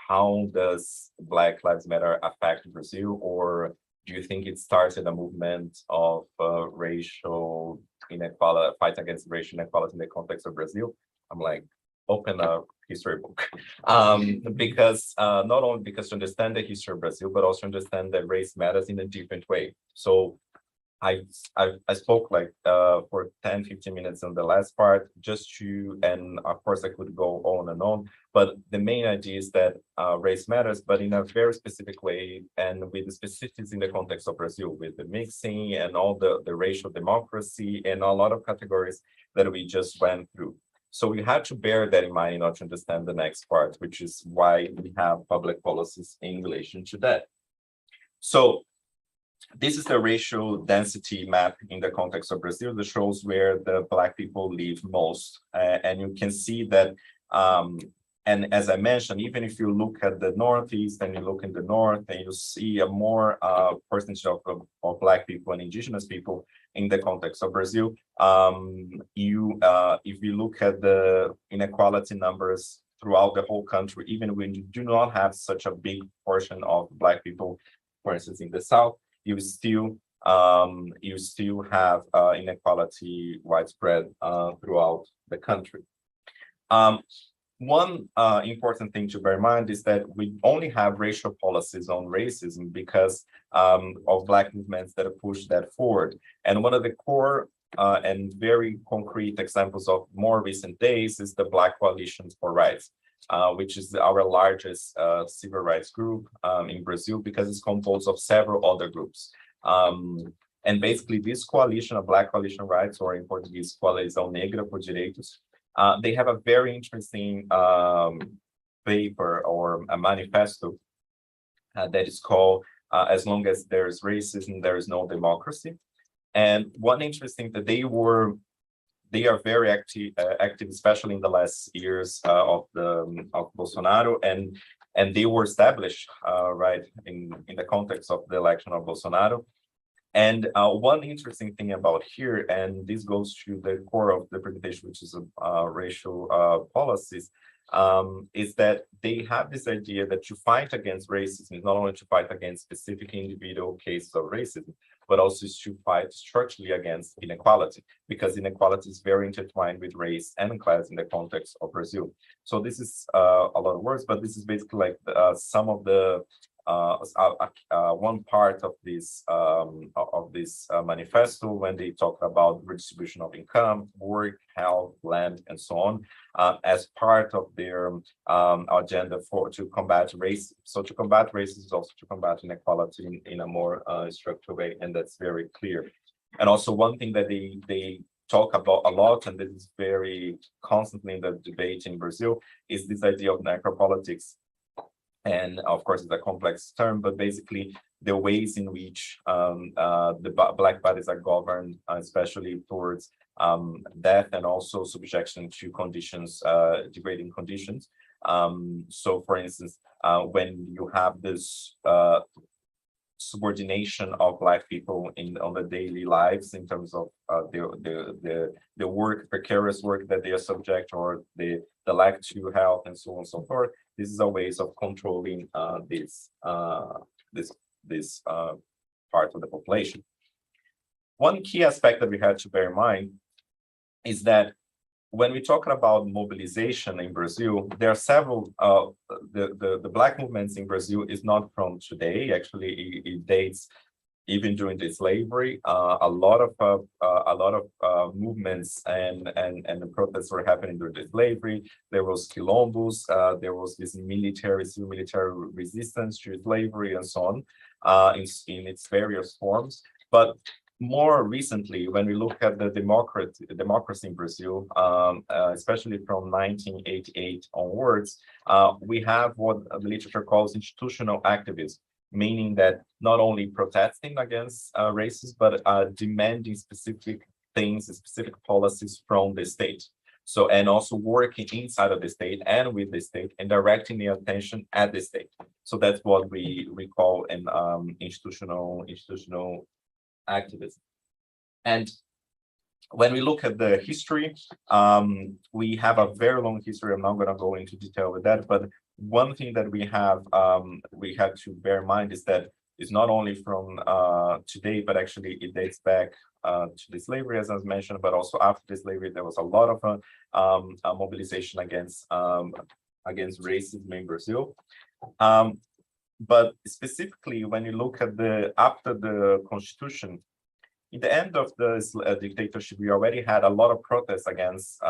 Speaker 3: how does Black Lives Matter affect Brazil, or do you think it started a movement of racial inequality, fight against racial inequality in the context of Brazil? I'm like, open a history book, because not only because to understand the history of Brazil, but also understand that race matters in a different way. So I spoke like for 10-15 minutes on the last part, and of course I could go on and on, but the main idea is that race matters, but in a very specific way, and with the specifics in the context of Brazil, with the mixing and all the racial democracy and a lot of categories that we just went through. So we have to bear that in mind in order to understand the next part, which is why we have public policies in relation to that. So this is the racial density map in the context of Brazil that shows where the Black people live most. And you can see that And as I mentioned, even if you look at the Northeast and you look in the North and you see a more percentage of Black people and indigenous people in the context of Brazil, if you look at the inequality numbers throughout the whole country, even when you do not have such a big portion of Black people, for instance, in the South, you still have inequality widespread throughout the country. One important thing to bear in mind is that we only have racial policies on racism because of Black movements that push that forward. And one of the core and very concrete examples of more recent days is the Black Coalitions for Rights, which is our largest civil rights group in Brazil because it's composed of several other groups. And basically this coalition of Black Coalition Rights, or in Portuguese, Coalizão Negra por Direitos, they have a very interesting paper or a manifesto that is called As Long as There's Racism, There Is No Democracy. And one interesting that they are very active, especially in the last years of Bolsonaro, and they were established right in the context of the election of Bolsonaro. And one interesting thing about here, and this goes to the core of the presentation, which is racial policies, is that they have this idea that to fight against racism is not only to fight against specific individual cases of racism, but also is to fight structurally against inequality, because inequality is very intertwined with race and class in the context of Brazil. So this is a lot of words, but this is basically like some of the one part of this manifesto when they talk about redistribution of income, work, health, land, and so on, as part of their agenda to combat race. So to combat racism is also to combat inequality in a more structural way, and that's very clear. And also one thing that they talk about a lot, and this is very constantly in the debate in Brazil, is this idea of necropolitics. And of course, it's a complex term, but basically the ways in which the Black bodies are governed, especially towards death and also subjection to conditions, degrading conditions. So for instance, when you have this subordination of Black people on the daily lives in terms of the work, precarious work that they are subject, or the lack to health and so on and so forth. This is a ways of controlling this part of the population. One key aspect that we had to bear in mind is that when we talk about mobilization in Brazil, there are several. The Black movements in Brazil is not from today. Actually, it dates even during the slavery. A lot of movements and the protests were happening during the slavery. There was quilombos. There was this civil military resistance to slavery and so on in its various forms. But more recently, when we look at the democracy in Brazil, especially from 1988 onwards, we have what the literature calls institutional activism, meaning that not only protesting against racism, but demanding specific things, specific policies from the state. So, and also working inside of the state and with the state and directing the attention at the state. So that's what we call an institutional activism. And when we look at the history, we have a very long history. I'm not going to go into detail with that, but one thing that we have to bear in mind is that it's not only from today, but actually it dates back to the slavery, as I mentioned, but also after the slavery, there was a lot of mobilization against racism in Brazil. But specifically, when you look at after the constitution, in the end of the dictatorship, we already had a lot of protests against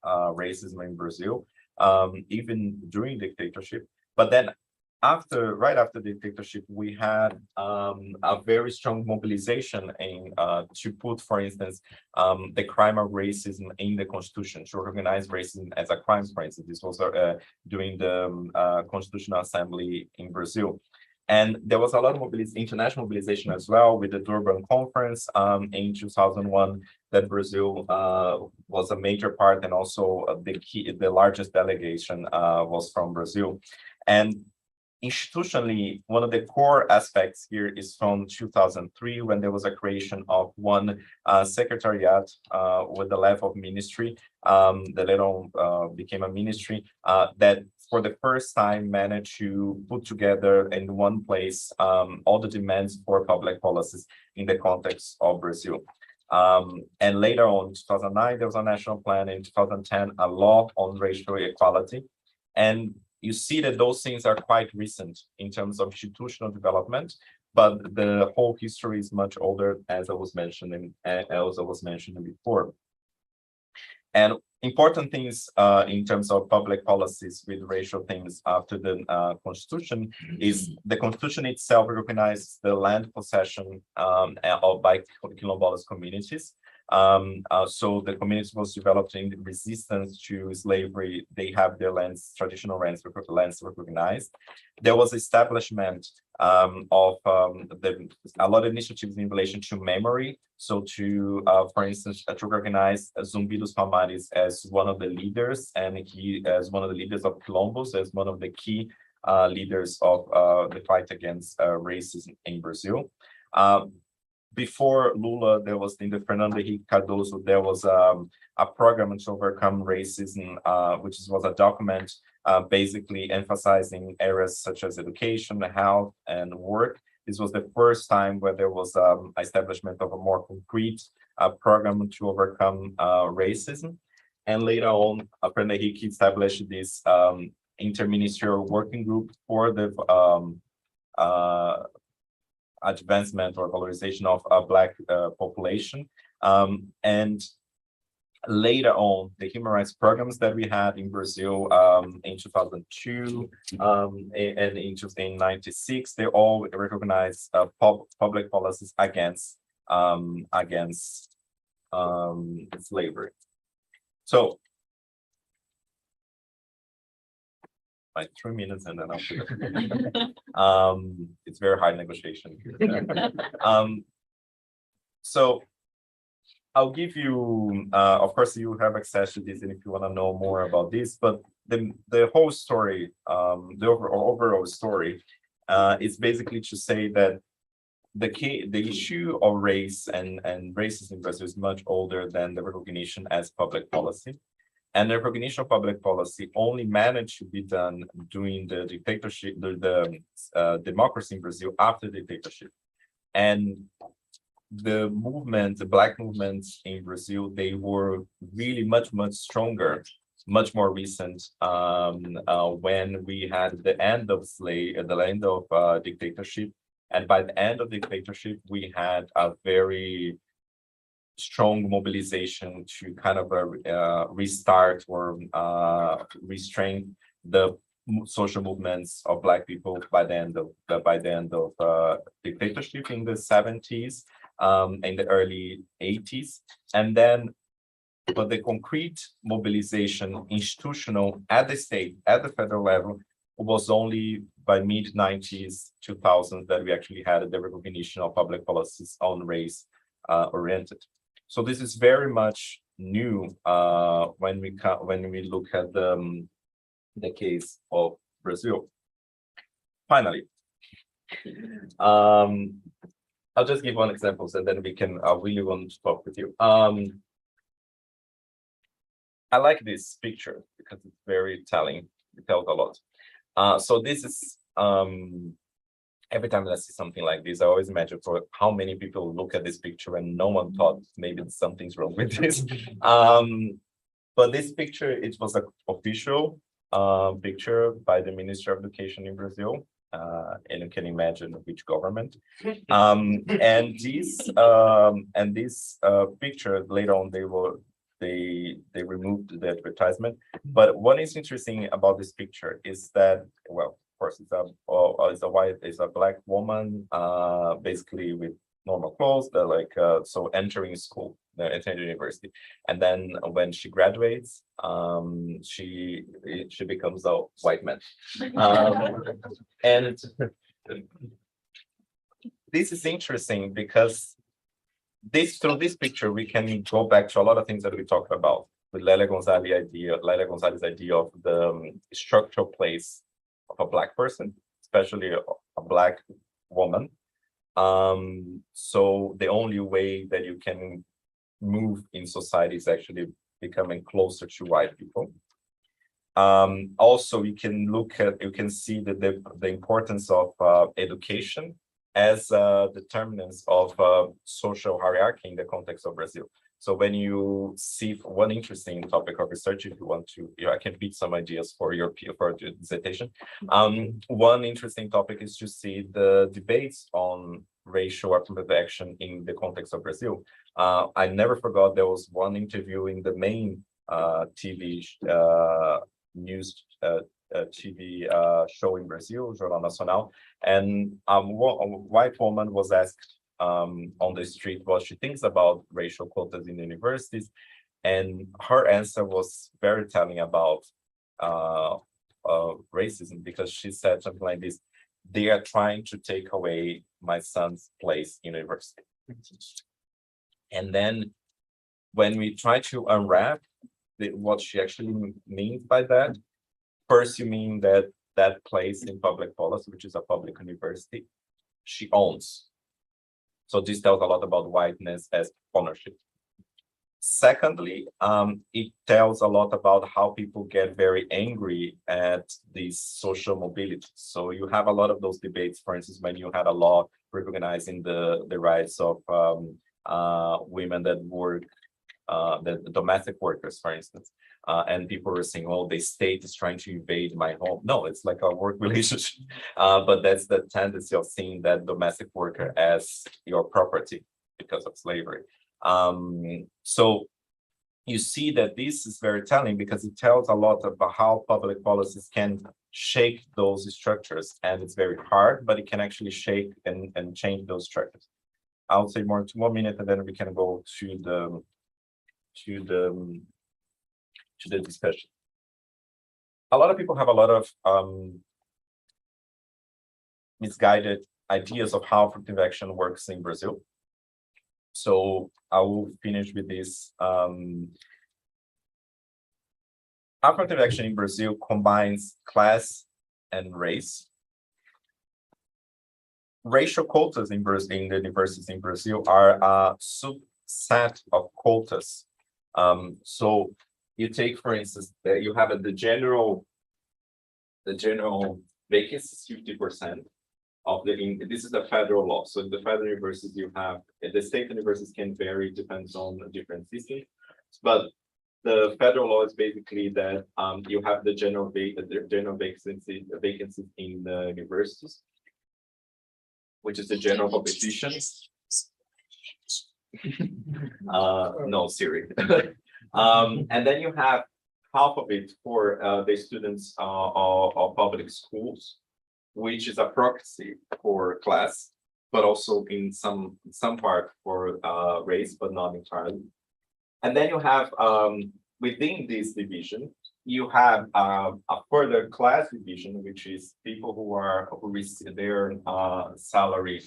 Speaker 3: racism in Brazil, even during dictatorship. But then right after the dictatorship, we had a very strong mobilization to put, for instance, the crime of racism in the constitution, to recognize racism as a crime, for instance. This was during the Constitutional Assembly in Brazil. And there was a lot of international mobilization as well with the Durban Conference in 2001 that Brazil was a major part, and also the largest delegation was from Brazil. And institutionally, one of the core aspects here is from 2003, when there was a creation of one secretariat with the level of ministry that later on became a ministry that for the first time managed to put together in one place all the demands for public policies in the context of Brazil. And later on, in 2009, there was a national plan. In 2010, a law on racial equality. And you see that those things are quite recent in terms of institutional development, but the whole history is much older, as I was mentioning before. And important things in terms of public policies with racial things after the Constitution is the Constitution itself recognizes the land possession by quilombolas communities. So the community was developed in resistance to slavery. They have their lands, traditional lands recognized. There was establishment of a lot of initiatives in relation to memory. So to, for instance, to recognize Zumbi dos Palmares as one of the leaders, and he as one of the leaders of Quilombos, as one of the key leaders of the fight against racism in Brazil. Before Lula, there was in the Fernando Henrique Cardoso, there was a program to overcome racism, which was a document basically emphasizing areas such as education, health, and work. This was the first time where there was establishment of a more concrete program to overcome racism. And later on, Fernando Henrique established this interministerial working group for the advancement or valorization of a Black population. And later on, the human rights programs that we had in Brazil in 2002 and in 1996, they all recognize public policies against slavery. So, like 3 minutes and then I'll it's very hard negotiation. So I'll give you, of course, you have access to this, and if you want to know more about this, but the whole story, the overall story, is basically to say that the issue of race and racism in Brazil is much older than the recognition as public policy. And the recognition of public policy only managed to be done during the dictatorship, the democracy in Brazil after the dictatorship. And the movement, the Black movements in Brazil, they were really much stronger, much more recent when we had the end of dictatorship. And by the end of the dictatorship, we had a very strong mobilization to kind of restart or restrain the social movements of Black people by the end of dictatorship in the 70s, in the early 80s, and then but the concrete mobilization institutional at the state, at the federal level, was only by mid-90s, 2000s that we actually had the recognition of public policies on race oriented. So this is very much new when we look at the case of Brazil. Finally, I'll just give one example, and then I really want to talk with you. I like this picture because it's very telling. It tells a lot. So this is every time that I see something like this, I always imagine for how many people look at this picture and no one thought maybe something's wrong with this. But this picture, it was an official picture by the Ministry of Education in Brazil. And you can imagine which government. And this picture later on they removed the advertisement. But what is interesting about this picture is that, well, of course, it's a Black woman, basically with normal clothes. They're like so entering school, entering university, and then when she graduates, she becomes a white man, and this is interesting because through this picture, we can go back to a lot of things that we talked about with Leila Gonzalez's idea of the structural place of a Black person, especially a Black woman. So the only way that you can move in society is actually becoming closer to white people. Also, you can see that the importance of education as determinants of social hierarchy in the context of Brazil. So when you see one interesting topic of research, if you want to, I can feed some ideas for your dissertation. One interesting topic is to see the debates on racial affirmative action in the context of Brazil. I never forgot there was one interview in the main TV news TV show in Brazil, Jornal Nacional, and a white woman was asked on the street what she thinks about racial quotas in universities, and her answer was very telling about racism, because she said something like this: "They are trying to take away my son's place in university." And then when we try to unwrap what she actually means by that, first you mean that that place in public policy, which is a public university, she owns. So this tells a lot about whiteness as ownership. Secondly, it tells a lot about how people get very angry at these social mobility. So you have a lot of those debates, for instance, when you had a law recognizing the rights of women that work, the domestic workers, for instance. And people were saying, "Oh, the state is trying to invade my home." No, it's like a work relationship. But that's the tendency of seeing that domestic worker as your property because of slavery. So you see that this is very telling, because it tells a lot about how public policies can shake those structures, and it's very hard, but it can actually shake and change those structures. I'll say 2 more minutes, and then we can go to the discussion. A lot of people have a lot of misguided ideas of how affirmative action works in Brazil. So I will finish with this. Affirmative action in Brazil combines class and race. Racial quotas in the universities in Brazil are a subset of quotas. So you take, for instance, that you have the general vacancy 50% of this is the federal law. So the federal universities you have, the state universities can vary, depends on a different system, but the federal law is basically that you have the general vacancies in the universities, which is the general population. No, Siri. And then you have half of it for the students of public schools, which is a proxy for class, but also in some part for race, but not entirely. And then you have within this division, you have a further class division, which is people who receive their salary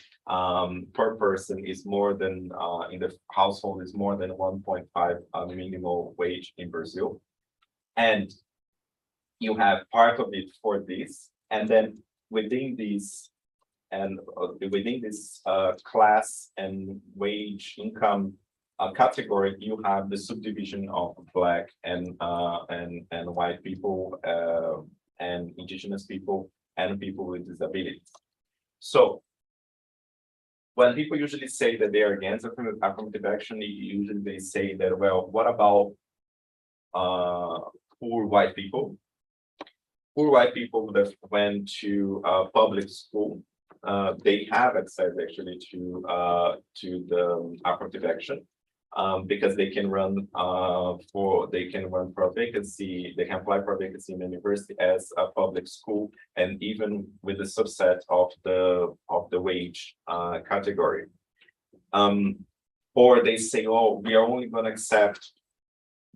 Speaker 3: per person is more than in the household is more than 1.5 minimum wage in Brazil. And you have part of it for this, and then within this class and wage income category, you have the subdivision of Black and white people and indigenous people and people with disabilities. So when people usually say that they are against affirmative action, usually they say that, well, what about poor white people? Poor white people that went to public school, they have access actually to the affirmative action. Because they can run for a vacancy, they can apply for a vacancy in the university as a public school, and even with the subset of the wage category. Or they say, oh, we are only going to accept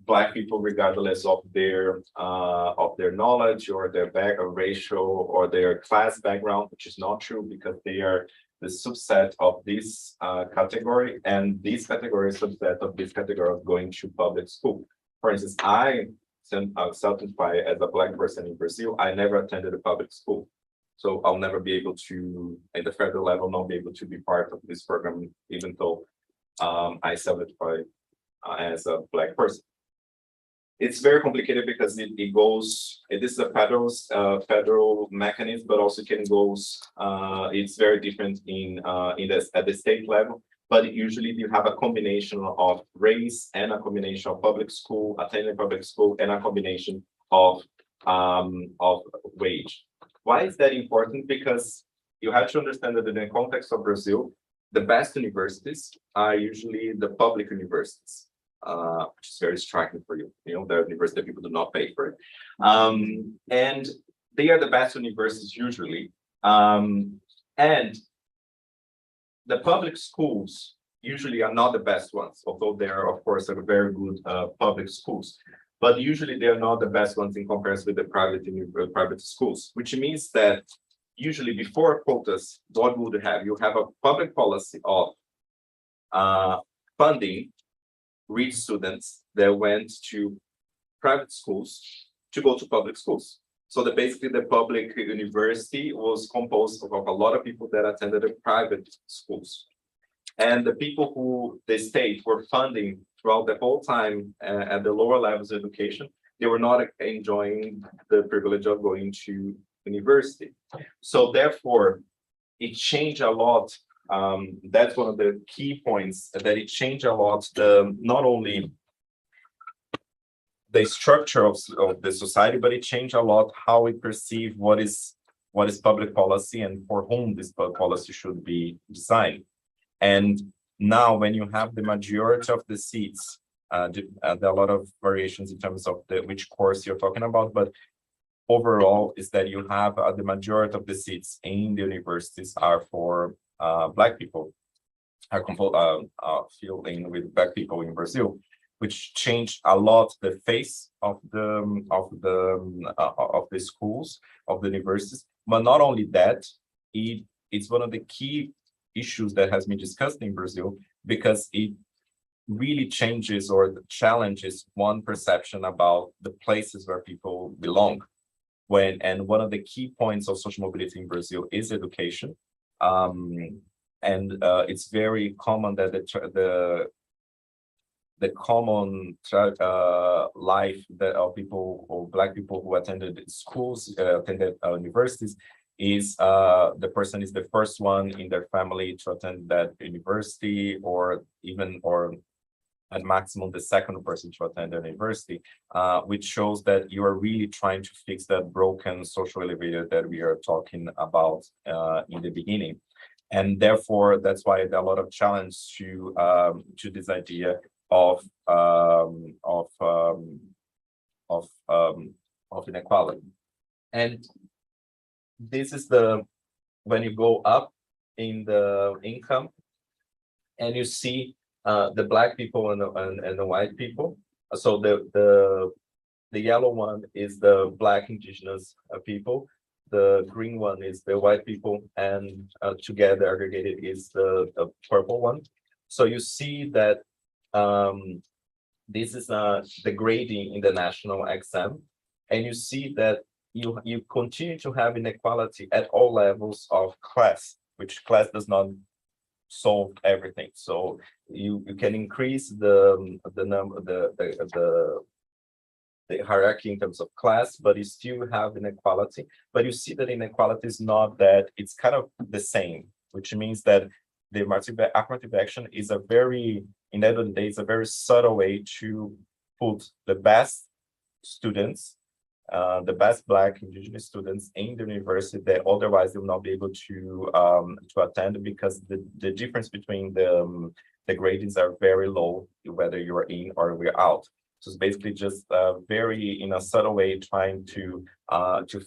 Speaker 3: Black people, regardless of their knowledge or their racial or their class background, which is not true because they are the subset of this category, and this category is subset of this category of going to public school. For instance, I self-identify as a Black person in Brazil. I never attended a public school, so I'll never be able to, at the federal level, not be able to be part of this program, even though I self-identify as a Black person. It's very complicated because it goes, this is a federal mechanism, but also it can goes, it's very different at the state level, but usually you have a combination of race and a combination of public school, attending public school, and a combination of wage. Why is that important? Because you have to understand that in the context of Brazil, the best universities are usually the public universities. Which is very striking for you. You know, the university people do not pay for it. And they are the best universities usually. And the public schools usually are not the best ones, although they are, of course, are very good public schools. But usually they are not the best ones in comparison with the private schools, which means that usually before quotas, what would you have a public policy of funding rich students that went to private schools to go to public schools. So that basically the public university was composed of a lot of people that attended the private schools. And the people who the state were funding throughout the whole time at the lower levels of education, they were not enjoying the privilege of going to university. So therefore, it changed a lot. That's one of the key points, that it changed a lot, not only the structure of the society, but it changed a lot how we perceive what is public policy and for whom this public policy should be designed. And now when you have the majority of the seats, there are a lot of variations in terms of which course you're talking about, but overall is that you have the majority of the seats in the universities are for Black people, are filling with Black people in Brazil, which changed a lot the face of the schools, of the universities. But not only that, it's one of the key issues that has been discussed in Brazil, because it really changes or challenges one perception about the places where people belong. And one of the key points of social mobility in Brazil is education. It's very common that the common life that of people or Black people who attended schools, attended universities, is the person is the first one in their family to attend that university, or at maximum the second person to attend a university, which shows that you are really trying to fix that broken social elevator that we are talking about in the beginning. And therefore, that's why there are a lot of challenge to this idea of inequality. And this is when you go up in the income, and you see the Black people and the white people. So the yellow one is the Black indigenous people. The green one is the white people, and together aggregated is the purple one. So you see that this is the grading in the national exam, and you see that you continue to have inequality at all levels of class, which class does not solve everything. So you can increase the hierarchy in terms of class, but you still have inequality. But you see that inequality is not that, it's kind of the same, which means that the affirmative action is in the end of the day, it's a very subtle way to put the best students, the best Black indigenous students in the university that otherwise they will not be able to attend, because the difference between the gradings are very low, whether you're in or we're out. So it's basically just very in a subtle way trying to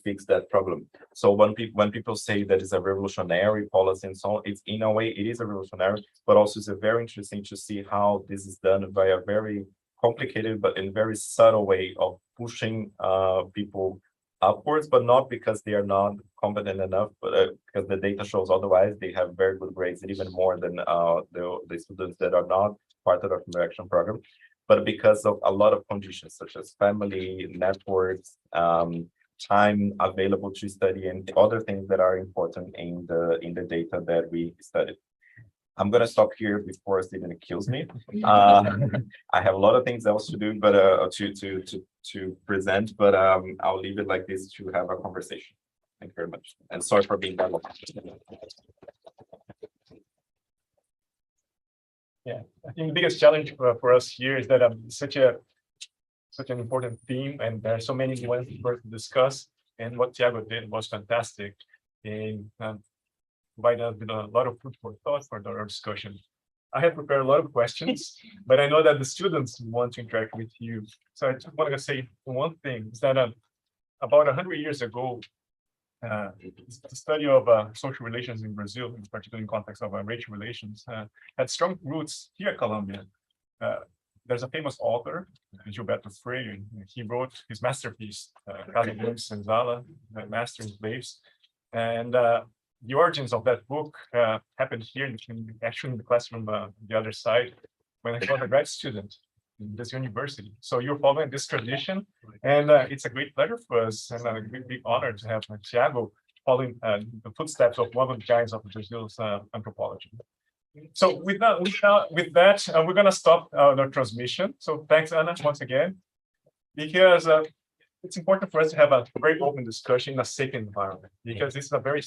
Speaker 3: fix that problem. So when people say that it's a revolutionary policy and so on, it's in a way it is a revolutionary, but also it's very interesting to see how this is done by a very complicated, but in very subtle way of pushing people upwards, but not because they are not competent enough, but because the data shows otherwise. They have very good grades, even more than the students that are not part of the affirmative action program, but because of a lot of conditions such as family, networks, time available to study, and other things that are important in the data that we studied. I'm gonna stop here before Stephen kills me. I have a lot of things else to do, but to present, but I'll leave it like this to have a conversation. Thank you very much, and sorry for being that long.
Speaker 1: Yeah, I think the biggest challenge for us here is that such an important theme, and there are so many nuances for us to discuss. And what Thiago did was fantastic in providing us with a lot of food for thought for our discussion. I have prepared a lot of questions, but I know that the students want to interact with you. So I just want to say one thing, is that about 100 years ago, the study of social relations in Brazil, in particular in context of racial relations, had strong roots here at Columbia. There's a famous author, Gilberto Freire. He wrote his masterpiece, Casa Grande Senzala, Master in Slaves. And the origins of that book happened here, actually in the classroom on the other side, when I was a grad student in this university. So you're following this tradition, and it's a great pleasure for us, and a big honor to have Thiago following the footsteps of one of the giants of Brazil's anthropology. So with that, we're going to stop the transmission. So thanks, Anna, once again, because it's important for us to have a very open discussion in a safe environment, because this is a very